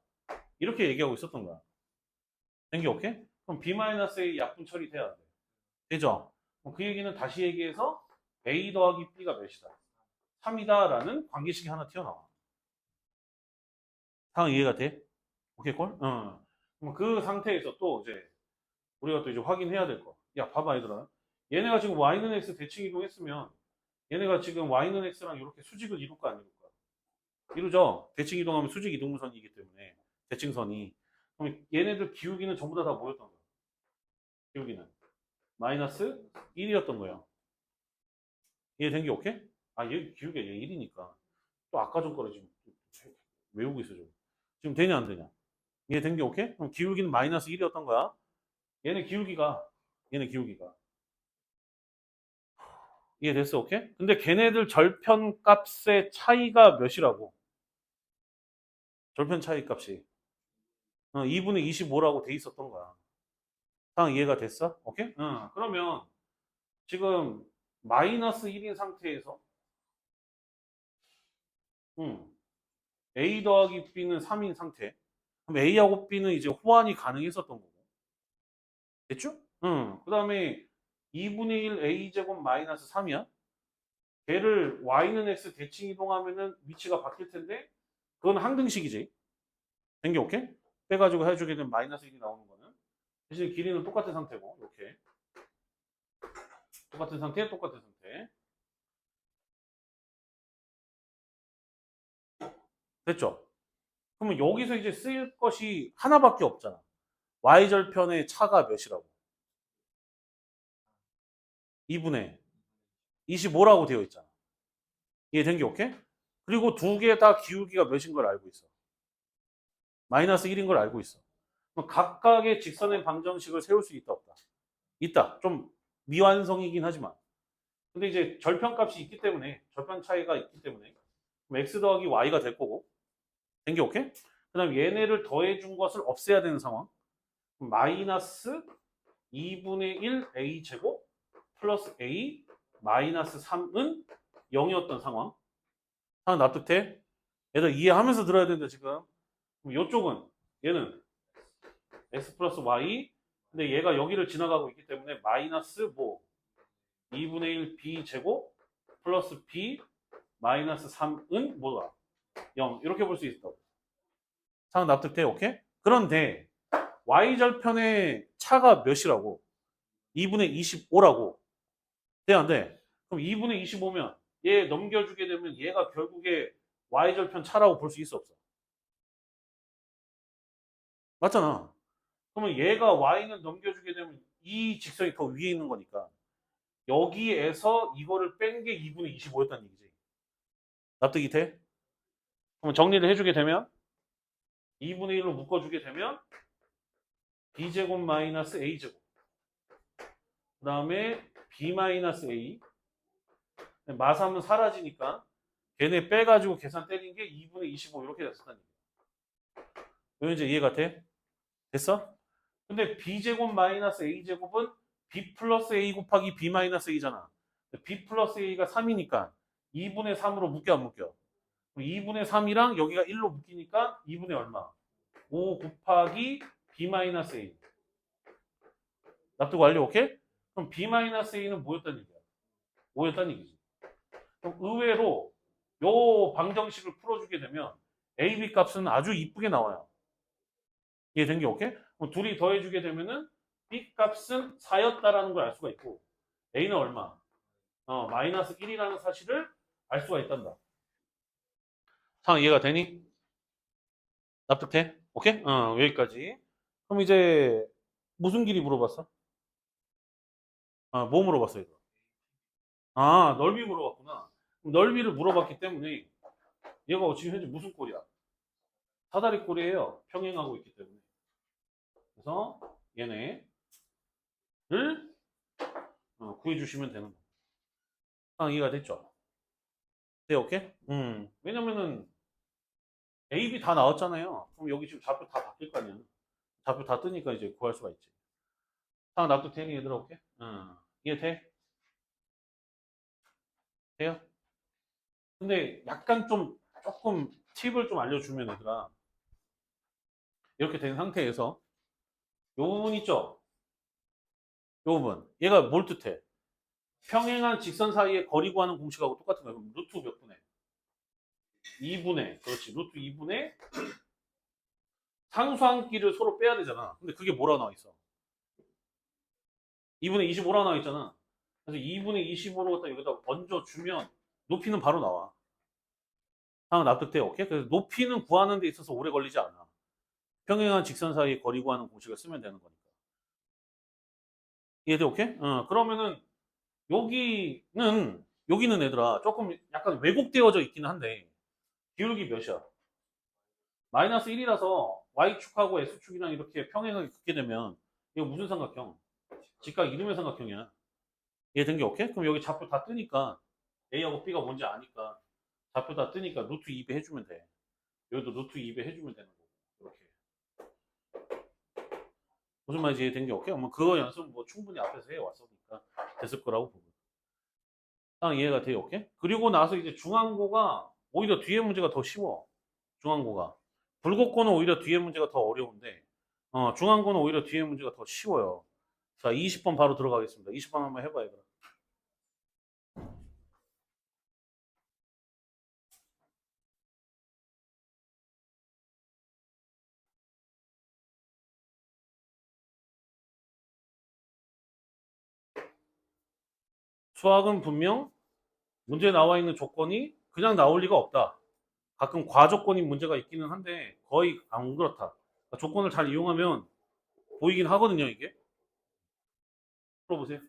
S1: 이렇게 얘기하고 있었던 거야. 된 게 오케이? 그럼 B-A 약분 처리돼야 돼. 되죠? 그 얘기는 다시 얘기해서 A 더하기 B가 몇이다? 3이다라는 관계식이 하나 튀어나와. 상황 이해가 돼? 오케이, 콜? 그럼 그 상태에서 또 이제 우리가 또 이제 확인해야 될 거. 야, 봐봐, 얘들아. 얘네가 지금 y는 x 대칭 이동했으면 얘네가 지금 y는 x랑 이렇게 수직을 이룰까 안 이룰까? 이루죠? 대칭 이동하면 수직 이동선이기 때문에 대칭선이. 그럼 얘네들 기울기는 전부 다 뭐였던 거야? 기울기는 마이너스 1이었던 거야. 이해된 게 오케이? 아, 얘 기울기가 얘 1이니까. 또 아까 전 거를 지금 외우고 있어, 지금. 지금 되냐, 안 되냐? 이해된 게 오케이? 그럼 기울기는 마이너스 1이었던 거야. 얘네 기울기가, 얘네 기울기가. 이해됐어, 오케이? 근데 걔네들 절편 값의 차이가 몇이라고? 절편 차이 값이. 2분의 25라고 돼 있었던 거야. 상황 이해가 됐어? 오케이? 그러면 지금 마이너스 1인 상태에서 A 더하기 B는 3인 상태. 그럼 A하고 B는 이제 호환이 가능했었던 거고. 됐죠? 그 다음에 2분의 1 A제곱 마이너스 3이야. 걔를 Y는 X 대칭 이동하면은 위치가 바뀔 텐데 그건 항등식이지. 된 게 오케이? 빼가지고 해주게 되면 마이너스 1이 나오는 거는. 대신 길이는 똑같은 상태고, 이렇게. 똑같은 상태, 똑같은 상태. 됐죠? 그러면 여기서 이제 쓸 것이 하나밖에 없잖아. y절편의 차가 몇이라고? 2분의 25라고 되어 있잖아. 이해된 게 오케이? 그리고 두 개 다 기울기가 몇인 걸 알고 있어. 마이너스 1인 걸 알고 있어. 그럼 각각의 직선의 방정식을 세울 수 있다, 없다? 있다. 좀 미완성이긴 하지만. 근데 이제 절편값이 있기 때문에, 절편 차이가 있기 때문에, 그럼 x 더하기 y가 될 거고, 된 게 오케이? 그 다음 얘네를 더해준 것을 없애야 되는 상황. 마이너스 2분의 1 a 제곱 플러스 a 마이너스 3은 0이었던 상황. 상황 납득돼? 얘들 이해하면서 들어야 된다 지금. 그럼 이쪽은 얘는 x 플러스 y 근데 얘가 여기를 지나가고 있기 때문에 마이너스 뭐 2분의 1 b 제곱 플러스 b 마이너스 3은 뭐다? 0 이렇게 볼 수 있다고. 상황 납득돼? 오케이? 그런데 y절편의 차가 몇이라고? 2분의 25라고. 돼, 안 돼? 그럼 2분의 25면 얘 넘겨주게 되면 얘가 결국에 y절편 차라고 볼 수 있어, 없어? 맞잖아. 그러면 얘가 y는 넘겨주게 되면 이 직선이 더 위에 있는 거니까 여기에서 이거를 뺀 게 2분의 25였다는 얘기지. 납득이 돼? 그럼 정리를 해주게 되면 2분의 1로 묶어주게 되면 b제곱 마이너스 a제곱 그 다음에 b 마이너스 a 마삼은 사라지니까 걔네 빼가지고 계산 때린 게 2분의 25 이렇게 됐었다는 얘기야. 이거 이제 이해가 돼? 됐어? 근데 b제곱 마이너스 a제곱은 b 플러스 a 곱하기 b 마이너스 a잖아. b 플러스 a가 3이니까 2분의 3으로 묶여 안 묶여? 2분의 3이랑 여기가 1로 묶이니까 2분의 얼마? 5 곱하기 b 마이너스 a. 납득 완료, 오케이? 그럼 b 마이너스 a는 뭐였다는 얘기야? 5였다는 얘기지. 그럼 의외로 요 방정식을 풀어주게 되면 a, b 값은 아주 이쁘게 나와요. 이해된 게 오케이? 그럼 둘이 더해주게 되면은 b 값은 4였다라는 걸 알 수가 있고 a는 얼마? 마이너스 1이라는 사실을 알 수가 있단다. 상황 이해가 되니? 납득돼? 오케이? 여기까지. 그럼 이제 무슨 길이 물어봤어? 뭐 물어봤어, 이거? 아, 넓이 물어봤구나. 그럼 넓이를 물어봤기 때문에 얘가 지금 현재 무슨 꼴이야? 사다리 꼴이에요. 평행하고 있기 때문에. 그래서 얘네를 구해주시면 되는 거야. 상황 이해가 됐죠? 네, 오케이? 왜냐면은 A, B 다 나왔잖아요. 그럼 여기 지금 좌표 다 바뀔 거 아니야. 좌표 다 뜨니까 이제 구할 수가 있지. 상황 납득되니 얘들아, 오케이? 이해돼? 돼요? 근데 약간 좀 조금 팁을 좀 알려주면 얘들아 이렇게 된 상태에서 요 부분 있죠? 요 부분 얘가 뭘 뜻해? 평행한 직선 사이의 거리 구하는 공식하고 똑같은 거야. 그럼 루트 몇 분의? 2분의. 그렇지. 루트 2분의 상수함끼를 서로 빼야 되잖아. 근데 그게 뭐라 나와 있어? 2분의 25라 나와 있잖아. 그래서 2분의 25로 갖다 여기다 얹어주면 높이는 바로 나와. 상황 납득돼. 오케이? 그래서 높이는 구하는 데 있어서 오래 걸리지 않아. 평행한 직선 사이의 거리 구하는 공식을 쓰면 되는 거니까. 이해돼? 오케이? 그러면은 여기는 얘들아 조금 약간 왜곡되어져 있기는 한데 기울기 몇이야? 마이너스 1이라서 y축하고 x축이랑 이렇게 평행하게 긋게 되면 이거 무슨 삼각형? 직각 이름의 삼각형이야. 이해된 게 오케이? 그럼 여기 좌표 다 뜨니까 a하고 b가 뭔지 아니까 좌표 다 뜨니까 루트 2배 해주면 돼. 여기도 루트 2배 해주면 되는 거고 이렇게. 무슨 말인지 이해된 게 오케이? 뭐 그거 연습 뭐 충분히 앞에서 해왔으니까 됐을 거라고 보고. 딱 이해가 돼요, 오케이? 그리고 나서 이제 중앙고가 오히려 뒤에 문제가 더 쉬워. 중앙고가. 불곡고는 오히려 뒤에 문제가 더 어려운데, 중앙고는 오히려 뒤에 문제가 더 쉬워요. 자, 20번 바로 들어가겠습니다. 20번 한번 해봐요, 그럼. 수학은 분명 문제에 나와 있는 조건이 그냥 나올 리가 없다. 가끔 과조건인 문제가 있기는 한데 거의 안 그렇다. 그러니까 조건을 잘 이용하면 보이긴 하거든요, 이게. 풀어보세요.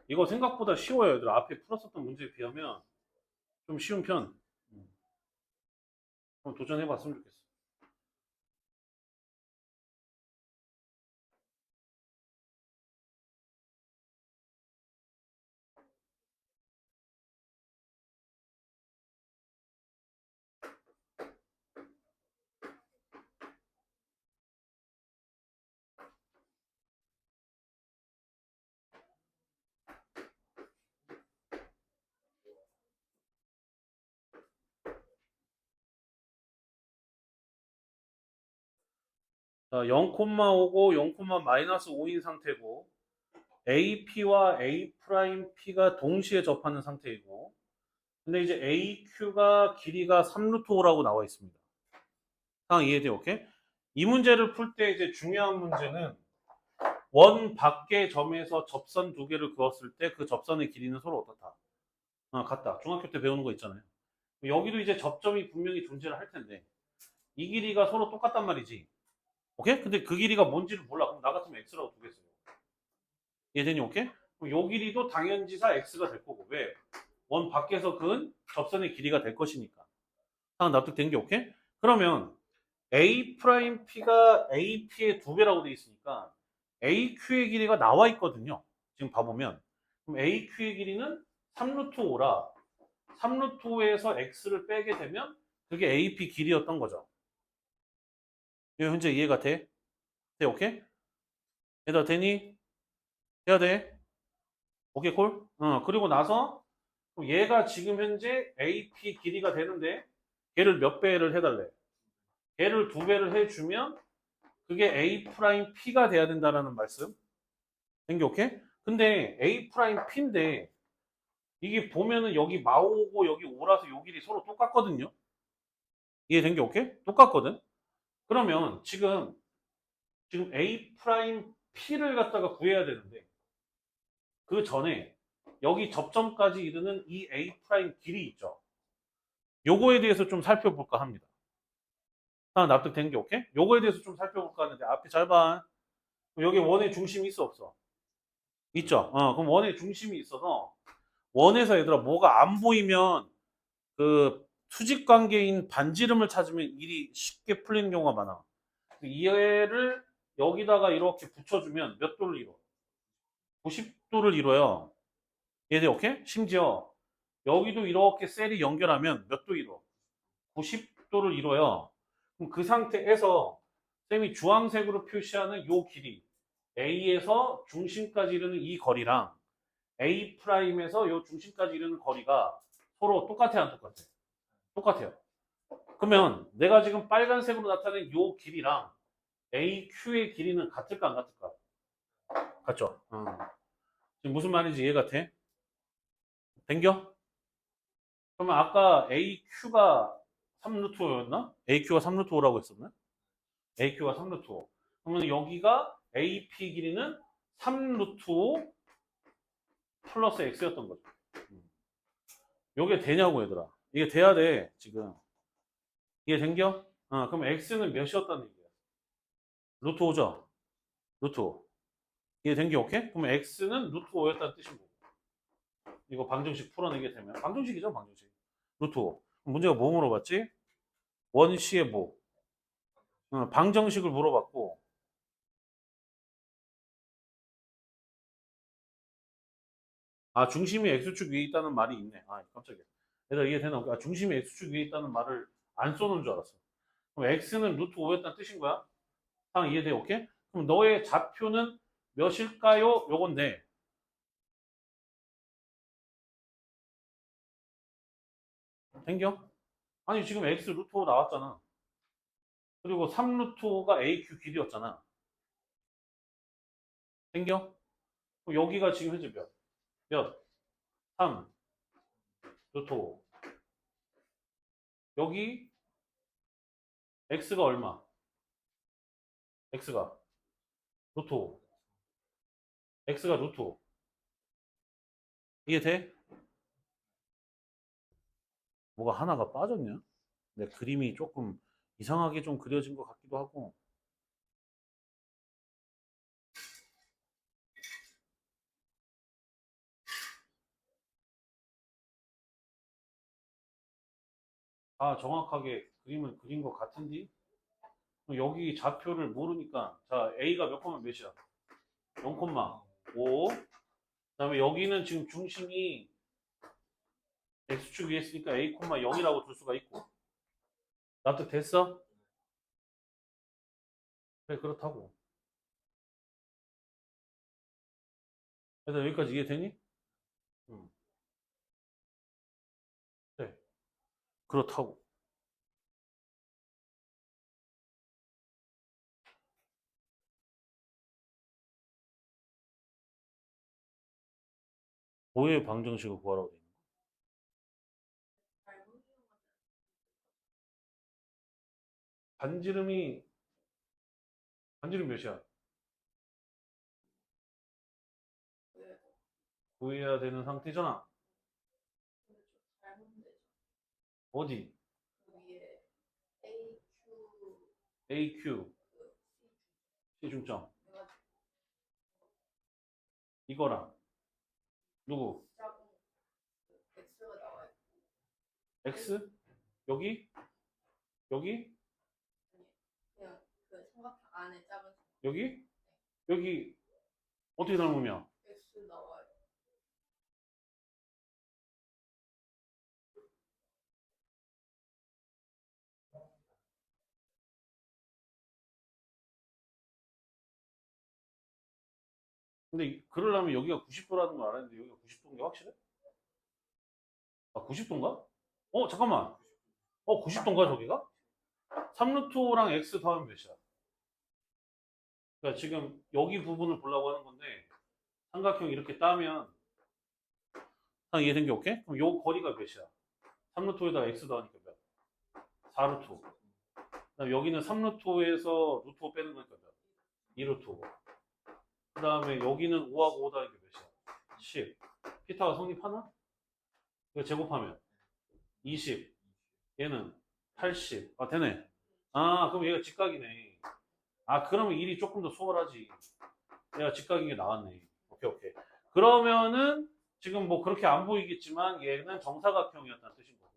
S1: 이거 생각보다 쉬워요, 얘들. 앞에 풀었었던 문제에 비하면 좀 쉬운 편. 한번 도전해봤으면 좋겠어. 자, 0,5고 0,-5인 상태고 AP와 A'P가 동시에 접하는 상태이고 근데 이제 AQ가 길이가 3루트5라고 나와 있습니다. 상황 이해돼요? 오케이? 이 문제를 풀 때 이제 중요한 문제는 원 밖의 점에서 접선 두 개를 그었을 때 그 접선의 길이는 서로 어떻다? 같다. 중학교 때 배우는 거 있잖아요. 여기도 이제 접점이 분명히 존재를 할 텐데 이 길이가 서로 똑같단 말이지. 오케이? 근데 그 길이가 뭔지를 몰라. 그럼 나 같으면 X라고 두겠어요. 이해되니? 오케이? 그럼 요 길이도 당연지사 X가 될 거고. 왜? 원 밖에서 그은 접선의 길이가 될 것이니까. 하나 납득된 게 오케이? 그러면 A'P가 AP의 2배라고 돼 있으니까 AQ의 길이가 나와 있거든요. 지금 봐보면. 그럼 AQ의 길이는 3루트 5라 3루트 5에서 X를 빼게 되면 그게 AP 길이였던 거죠. 이거 현재 이해가 돼? 돼, 오케이? 얘들아, 되니? 해야 돼? 오케이, 콜? 그리고 나서 얘가 지금 현재 AP 길이가 되는데 걔를 몇 배를 해달래? 걔를 2배를 해주면 그게 A'P가 돼야 된다라는 말씀. 된게 오케이? 근데 A'P인데 이게 보면은 여기 마오고 여기 오라서 요 길이 서로 똑같거든요. 이해된 게 오케이? 똑같거든. 그러면 지금 A'P를 갖다가 구해야 되는데 그 전에 여기 접점까지 이르는 이 A' 길이 있죠. 요거에 대해서 좀 살펴볼까 합니다. 하나 납득된 게 오케이? 요거에 대해서 좀 살펴볼까 하는데 앞에 잘 봐. 여기 원의 중심이 있어 없어? 있죠. 그럼 원의 중심이 있어서 원에서 얘들아 뭐가 안 보이면 그 수직 관계인 반지름을 찾으면 일이 쉽게 풀리는 경우가 많아. 얘를 여기다가 이렇게 붙여주면 몇 도를 이뤄? 90도를 이뤄요. 얘들 오케이? 심지어 여기도 이렇게 셀이 연결하면 몇 도 이뤄? 90도를 이뤄요. 그럼 그 상태에서 쌤이 주황색으로 표시하는 요 길이 A에서 중심까지 이르는 이 거리랑 A'에서 요 중심까지 이르는 거리가 서로 똑같아요, 안 똑같아요? 똑같아요. 그러면 내가 지금 빨간색으로 나타낸 요 길이랑 AQ의 길이는 같을까 안 같을까? 같죠? 지금 무슨 말인지 이해 같아? 땡겨? 그러면 아까 AQ가 3루트 5였나? AQ가 3루트 5라고 했었나? AQ가 3루트 5. 그러면 여기가 AP 길이는 3루트 5 플러스 X였던 거죠. 이게 되냐고 얘들아. 이게 돼야 돼 지금. 이게 된겨? 그럼 X는 몇이었다는 얘기야? 루트 5죠? 루트 5. 이게 된겨 오케이? 그러면 X는 루트 5였다는 뜻인 거고. 이거 방정식 풀어내게 되면 방정식이죠 방정식. 루트 5. 문제가 뭐 물어봤지? 원시의 뭐? 방정식을 물어봤고 중심이 X축 위에 있다는 말이 있네. 깜짝이야. 얘들아 이해되나? 중심이 X축 위에 있다는 말을 안 써놓은 줄 알았어. 그럼 X는 루트 5였다는 뜻인 거야? 상황 이해돼? 오케이? 그럼 너의 좌표는 몇일까요? 요건데 생겨? 아니 지금 X 루트 5 나왔잖아. 그리고 3 루트 5가 AQ 길이였잖아. 생겨? 그럼 여기가 지금 현재 몇? 몇? 3 루트 5. 여기 X가 얼마? X가 루트 5. X가 루트 5. 이해돼? 뭐가 하나가 빠졌냐? 내 그림이 조금 이상하게 좀 그려진 것 같기도 하고. 정확하게 그림을 그린 것 같은데 여기 좌표를 모르니까 자 A가 몇 콤마 몇이야? 0,5. 그다음에 여기는 지금 중심이 X축 위에 있으니까 A, 0이라고 둘 수가 있고. 납득됐어? 그래 그렇다고. 그래서 여기까지 이해되니? 응. 네. 그렇다고. 뭐의 방정식을 구하라고 돼 있는 거야? 반지름 몇이야? 구해야 되는 상태잖아. 어디? AQ, 시중점. 이거랑 누구? X? 여기? 여기? 여기? 여기 어떻게 닮으면? 근데 그러려면 여기가 90도라는 걸 알았는데 여기가 90도인 게 확실해? 90도인가? 잠깐만. 90도인가 저기가? 3루트랑 X 더하면 몇이야? 그러니까 지금 여기 부분을 보려고 하는 건데 삼각형 이렇게 따면 이해된 게 오케이? 그럼 요 거리가 몇이야? 3루트에다가 X 더하니까 몇? 4루트. 그다음 여기는 3루트에서 루트 5 빼는 거니까 몇? 2루트. 그 다음에 여기는 5하고 5 더하니까 몇이야? 10. 피타가 성립하나? 이거 제곱하면 20. 얘는 80. 되네. 그럼 얘가 직각이네. 그러면 일이 조금 더 수월하지. 얘가 직각인 게 나왔네. 오케이, 오케이. 그러면은 지금 뭐 그렇게 안 보이겠지만 얘는 정사각형이었다는 뜻인 거고.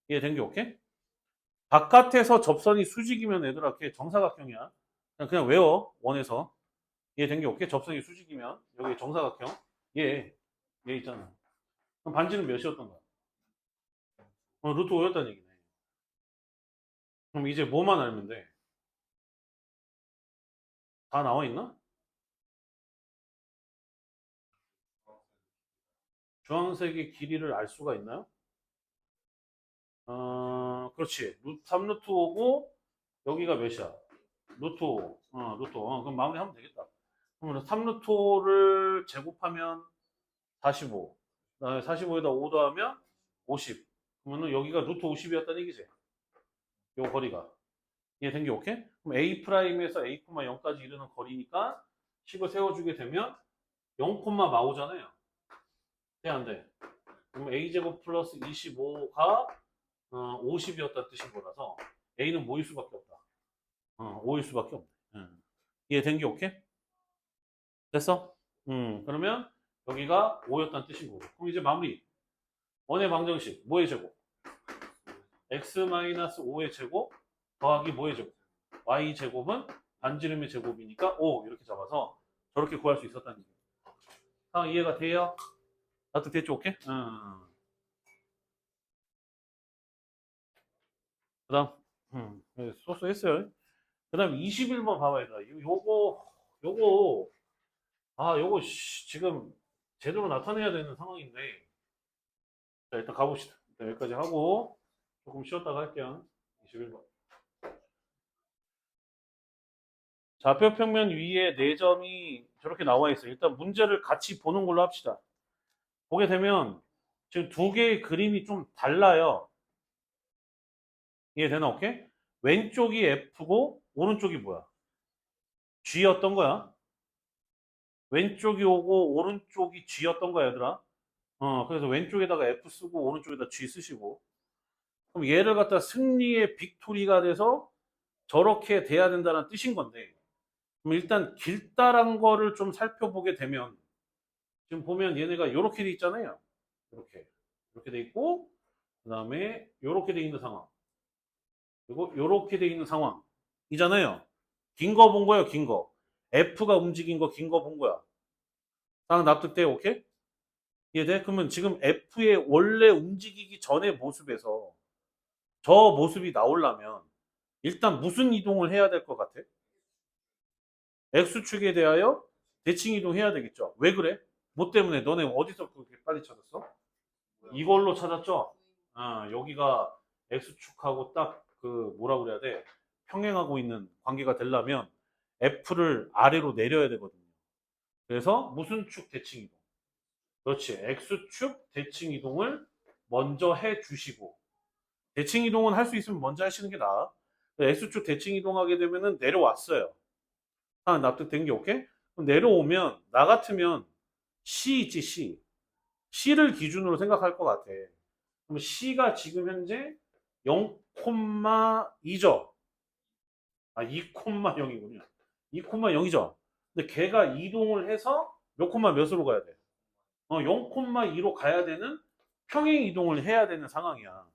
S1: 이해된 게 오케이? 바깥에서 접선이 수직이면 얘들아, 걔 정사각형이야. 그냥 외워, 원에서. 이해된 게 오케이? 접선이 수직이면 여기 정사각형. 얘 있잖아. 그럼 반지는 몇이었던 거야? 루트 5였다는 얘기네. 그럼 이제 뭐만 알면 돼? 다 나와 있나? 주황색의 길이를 알 수가 있나요? 그렇지. 3루트 5고 여기가 몇이야? 루트 5. 루트 5. 그럼 마무리하면 되겠다. 그러면 3루트 5를 제곱하면 45. 그다음에 45에다 5 더하면 50. 그러면은 여기가 루트 50이었다는 얘기지. 요 거리가. 이해된 게 오케이? 그럼 A 프라임에서 A, 0까지 이르는 거리니까 식을 세워주게 되면 0, 마오잖아요. 돼, 안 돼? 그럼 A제곱 플러스 25가 50이었다는 뜻인 거라서 A는 뭐일 수밖에 없다. 5일 수밖에 없네. 이해된 게 오케이? 됐어? 그러면 여기가 5였다는 뜻인 거고. 그럼 이제 마무리. 원의 방정식 뭐의 제곱? x-5의 제곱 더하기 뭐의 제곱? y 제곱은 반지름의 제곱이니까 5 이렇게 잡아서 저렇게 구할 수 있었다는 얘기예요. 상황 이해가 돼요? 나도 됐죠? 오케이? 그 다음 소스했어요. 그 다음 21번 봐봐야 돼. 요거 요거 지금 제대로 나타내야 되는 상황인데 자 일단 가봅시다. 일단 여기까지 하고 조금 쉬었다가 할게요. 21번. 좌표 평면 위에 4점이 저렇게 나와 있어요. 일단 문제를 같이 보는 걸로 합시다. 보게 되면 지금 두 개의 그림이 좀 달라요. 이해되나? 오케이? 왼쪽이 F고 오른쪽이 뭐야? G였던 거야. 왼쪽이 오고 오른쪽이 G였던 거야, 얘들아. 그래서 왼쪽에다가 F 쓰고 오른쪽에다 G 쓰시고. 그럼 얘를 갖다 승리의 빅토리가 돼서 저렇게 돼야 된다는 뜻인 건데. 그럼 일단 길다란 거를 좀 살펴보게 되면 지금 보면 얘네가 이렇게 돼 있잖아요. 이렇게 돼 있고 그다음에 이렇게 돼 있는 상황. 그리고 이렇게 돼 있는 상황이잖아요. 긴 거 본 거예요, 긴 거. F가 움직인 거 긴 거 본 거야. 딱 납득돼, 오케이? 이해돼? 그러면 지금 F의 원래 움직이기 전의 모습에서 저 모습이 나오려면 일단 무슨 이동을 해야 될 것 같아? X축에 대하여 대칭 이동해야 되겠죠. 왜 그래? 뭐 때문에? 너네 어디서 그렇게 빨리 찾았어? 이걸로 찾았죠? 여기가 X축하고 딱 그 뭐라 그래야 돼? 평행하고 있는 관계가 되려면 F를 아래로 내려야 되거든요. 그래서 무슨 축 대칭 이동? 그렇지. X축 대칭 이동을 먼저 해 주시고 대칭 이동은 할 수 있으면 먼저 하시는 게 나아. X축 대칭 이동하게 되면은 내려왔어요. 납득된 게 오케이? 그럼 내려오면 나 같으면 C 있지 C. C를 기준으로 생각할 것 같아. 그럼 C가 지금 현재 0,2죠. 2,0이군요. 2,0이죠. 근데 걔가 이동을 해서 몇 콤마 몇으로 가야 돼? 0,2로 가야 되는 평행 이동을 해야 되는 상황이야.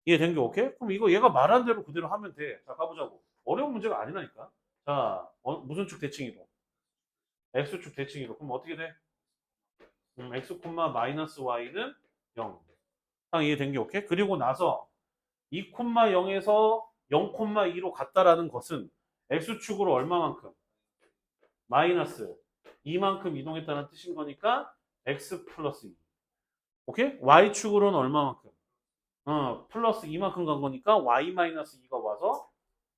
S1: 이해된 게 오케이? 그럼 이거 얘가 말한 대로 그대로 하면 돼. 자, 가보자고. 어려운 문제가 아니라니까. 자, 무슨 축 대칭 이동? X축 대칭 이동. 그럼 어떻게 돼? X, 마이너스 Y는 0. 이해된 게 오케이? 그리고 나서 2,0에서 0,2로 갔다라는 것은 X축으로 얼마만큼? 마이너스 2만큼 이동했다는 뜻인 거니까 X 플러스 2. 오케이? Y축으로는 얼마만큼? 플러스 2만큼 간 거니까 Y 마이너스 2가 와서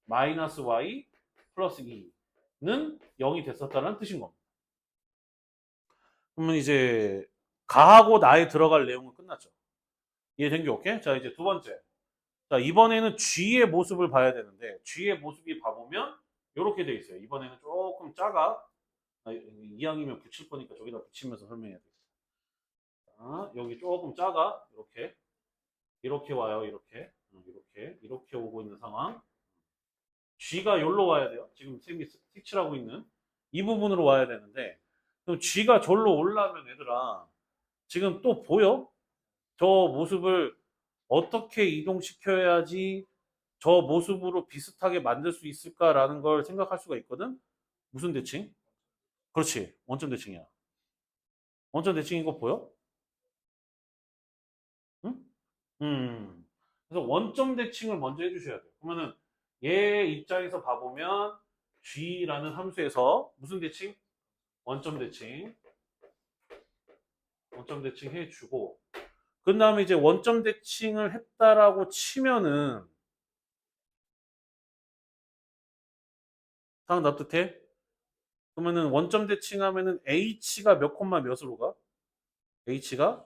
S1: 마이너스 Y 플러스 2는 0이 됐었다는 뜻인 겁니다. 그러면 이제 가하고 나에 들어갈 내용은 끝났죠. 이해된 게 오케이? 자, 이제 두 번째. 자, 이번에는 G의 모습을 봐야 되는데 G의 모습이 봐보면 이렇게 돼 있어요. 이번에는 조금 작아. 이왕이면 붙일 거니까 저기다 붙이면서 설명해야 되겠다. 여기 조금 작아. 이렇게 와요. 이렇게 오고 있는 상황. G가 여기로 와야 돼요. 지금 쌤이 색칠하고 있는 이 부분으로 와야 되는데 그럼 G가 절로 올라면 얘들아 지금 또 보여? 저 모습을 어떻게 이동시켜야지 저 모습으로 비슷하게 만들 수 있을까라는 걸 생각할 수가 있거든. 무슨 대칭? 그렇지. 원점 대칭이야. 원점 대칭인 거 보여? 응? 그래서 원점 대칭을 먼저 해주셔야 돼요. 그러면은 얘 입장에서 봐보면 G라는 함수에서 무슨 대칭? 원점 대칭. 원점 대칭 해주고 그 다음에 이제 원점 대칭을 했다라고 치면은 상황 납득해? 그러면은 원점 대칭하면은 h가 몇 콤마 몇으로 가? h가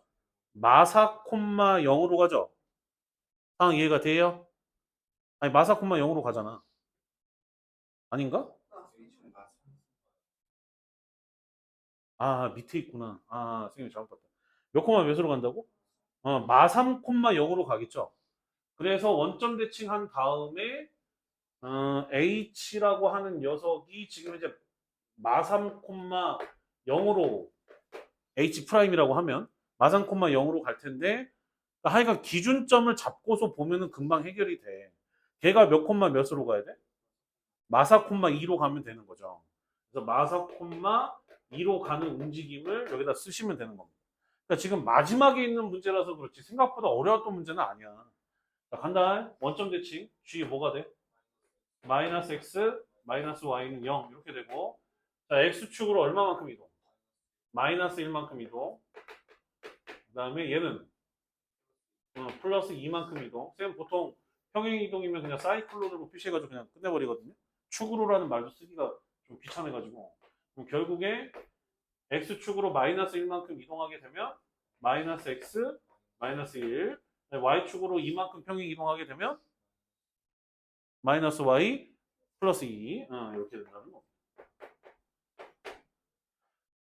S1: 마사 콤마 0으로 가죠? 상황 이해가 돼요? 아니 마사 콤마 0으로 가잖아. 아닌가? 아 밑에 있구나. 아 선생님 잘못 봤다. 몇 콤마 몇으로 간다고? 마3 콤마 0으로 가겠죠? 그래서 원점 대칭한 다음에 h라고 하는 녀석이 지금 이제 마3 콤마 0으로 h 프라임이라고 하면 마3 콤마 0으로 갈 텐데 하여간 기준점을 잡고서 보면은 금방 해결이 돼. 걔가 몇 콤마 몇으로 가야 돼? 마사 콤마 2로 가면 되는 거죠. 그래서 마사 콤마 2로 가는 움직임을 여기다 쓰시면 되는 겁니다. 그러니까 지금 마지막에 있는 문제라서 그렇지 생각보다 어려웠던 문제는 아니야. 자, 간다. 원점 대칭. G 뭐가 돼? 마이너스 x, 마이너스 y는 0 이렇게 되고 자, x축으로 얼마만큼 이동? 마이너스 1만큼 이동. 그 다음에 얘는 플러스 2만큼 이동. 쌤 보통 평행 이동이면 그냥 사이클론으로 표시해가지고 그냥 끝내버리거든요. 축으로라는 말도 쓰기가 좀 귀찮아가지고. 그럼 결국에 x축으로 마이너스 1만큼 이동하게 되면 마이너스 x, 마이너스 1. y축으로 2만큼 평행 이동하게 되면 마이너스 y, 플러스 2. 이렇게 된다는 거.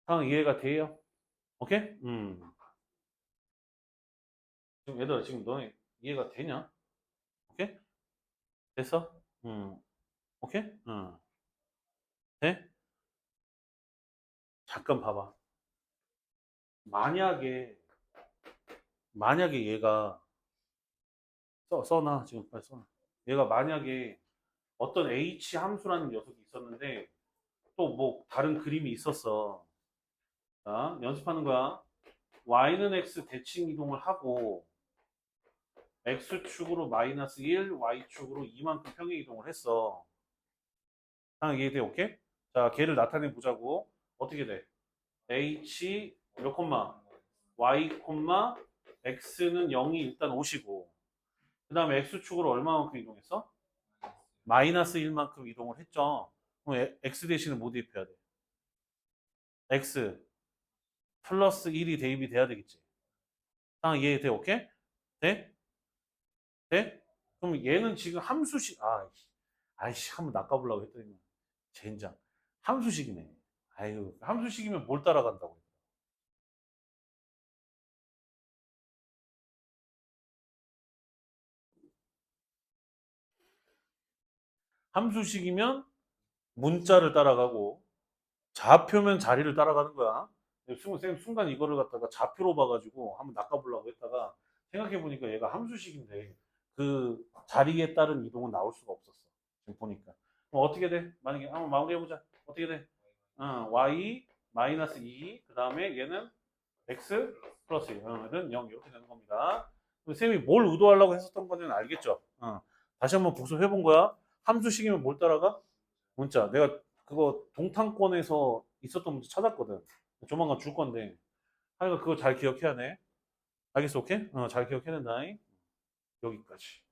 S1: 상황 이해가 돼요? 오케이? 지금 얘들아 지금 너네 이해가 되냐? 오케이? 됐어? 오케이? 돼? 잠깐 봐봐. 만약에 얘가 써놔 지금 빨리 써놔. 얘가 만약에 어떤 h 함수라는 녀석이 있었는데 또 뭐 다른 그림이 있었어. 자, 연습하는 거야. y는 x 대칭 이동을 하고 x축으로 마이너스 1, y축으로 2만큼 평행 이동을 했어. 상황 이해돼? 오케이? 자, 걔를 나타내 보자고. 어떻게 돼? h 몇 콤마? y 콤마 x는 0이 일단 5시고 그 다음에 x축으로 얼마만큼 이동했어? 마이너스 1만큼 이동을 했죠. 그럼 x 대신에 뭐 대입해야 돼? x 플러스 1이 대입이 돼야 되겠지. 상황 이해돼? 오케이? 돼? 돼? 그럼 얘는 지금 함수식 아이씨 한번 낚아보려고 했더니 젠장 함수식이네. 아유 함수식이면 뭘 따라간다고. 함수식이면 문자를 따라가고 좌표면 자리를 따라가는 거야. 쌤 순간 이거를 갖다가 좌표로 봐가지고 한번 낚아보려고 했다가 생각해보니까 얘가 함수식인데 그 자리에 따른 이동은 나올 수가 없었어. 지금 보니까. 그럼 어떻게 돼? 만약에 한번 마무리해보자. 어떻게 돼? y 마이너스 2, 그 다음에 얘는 x 플러스 1은 0 이렇게 되는 겁니다. 쌤이 뭘 의도하려고 했었던 건지는 알겠죠? 다시 한번 복습해 본 거야. 함수식이면 뭘 따라가? 문자. 내가 그거 동탄권에서 있었던 문제 찾았거든. 조만간 줄 건데. 하여간 그거 잘 기억해야 돼. 알겠어, 오케이? 잘 기억해야 된다. 여기까지.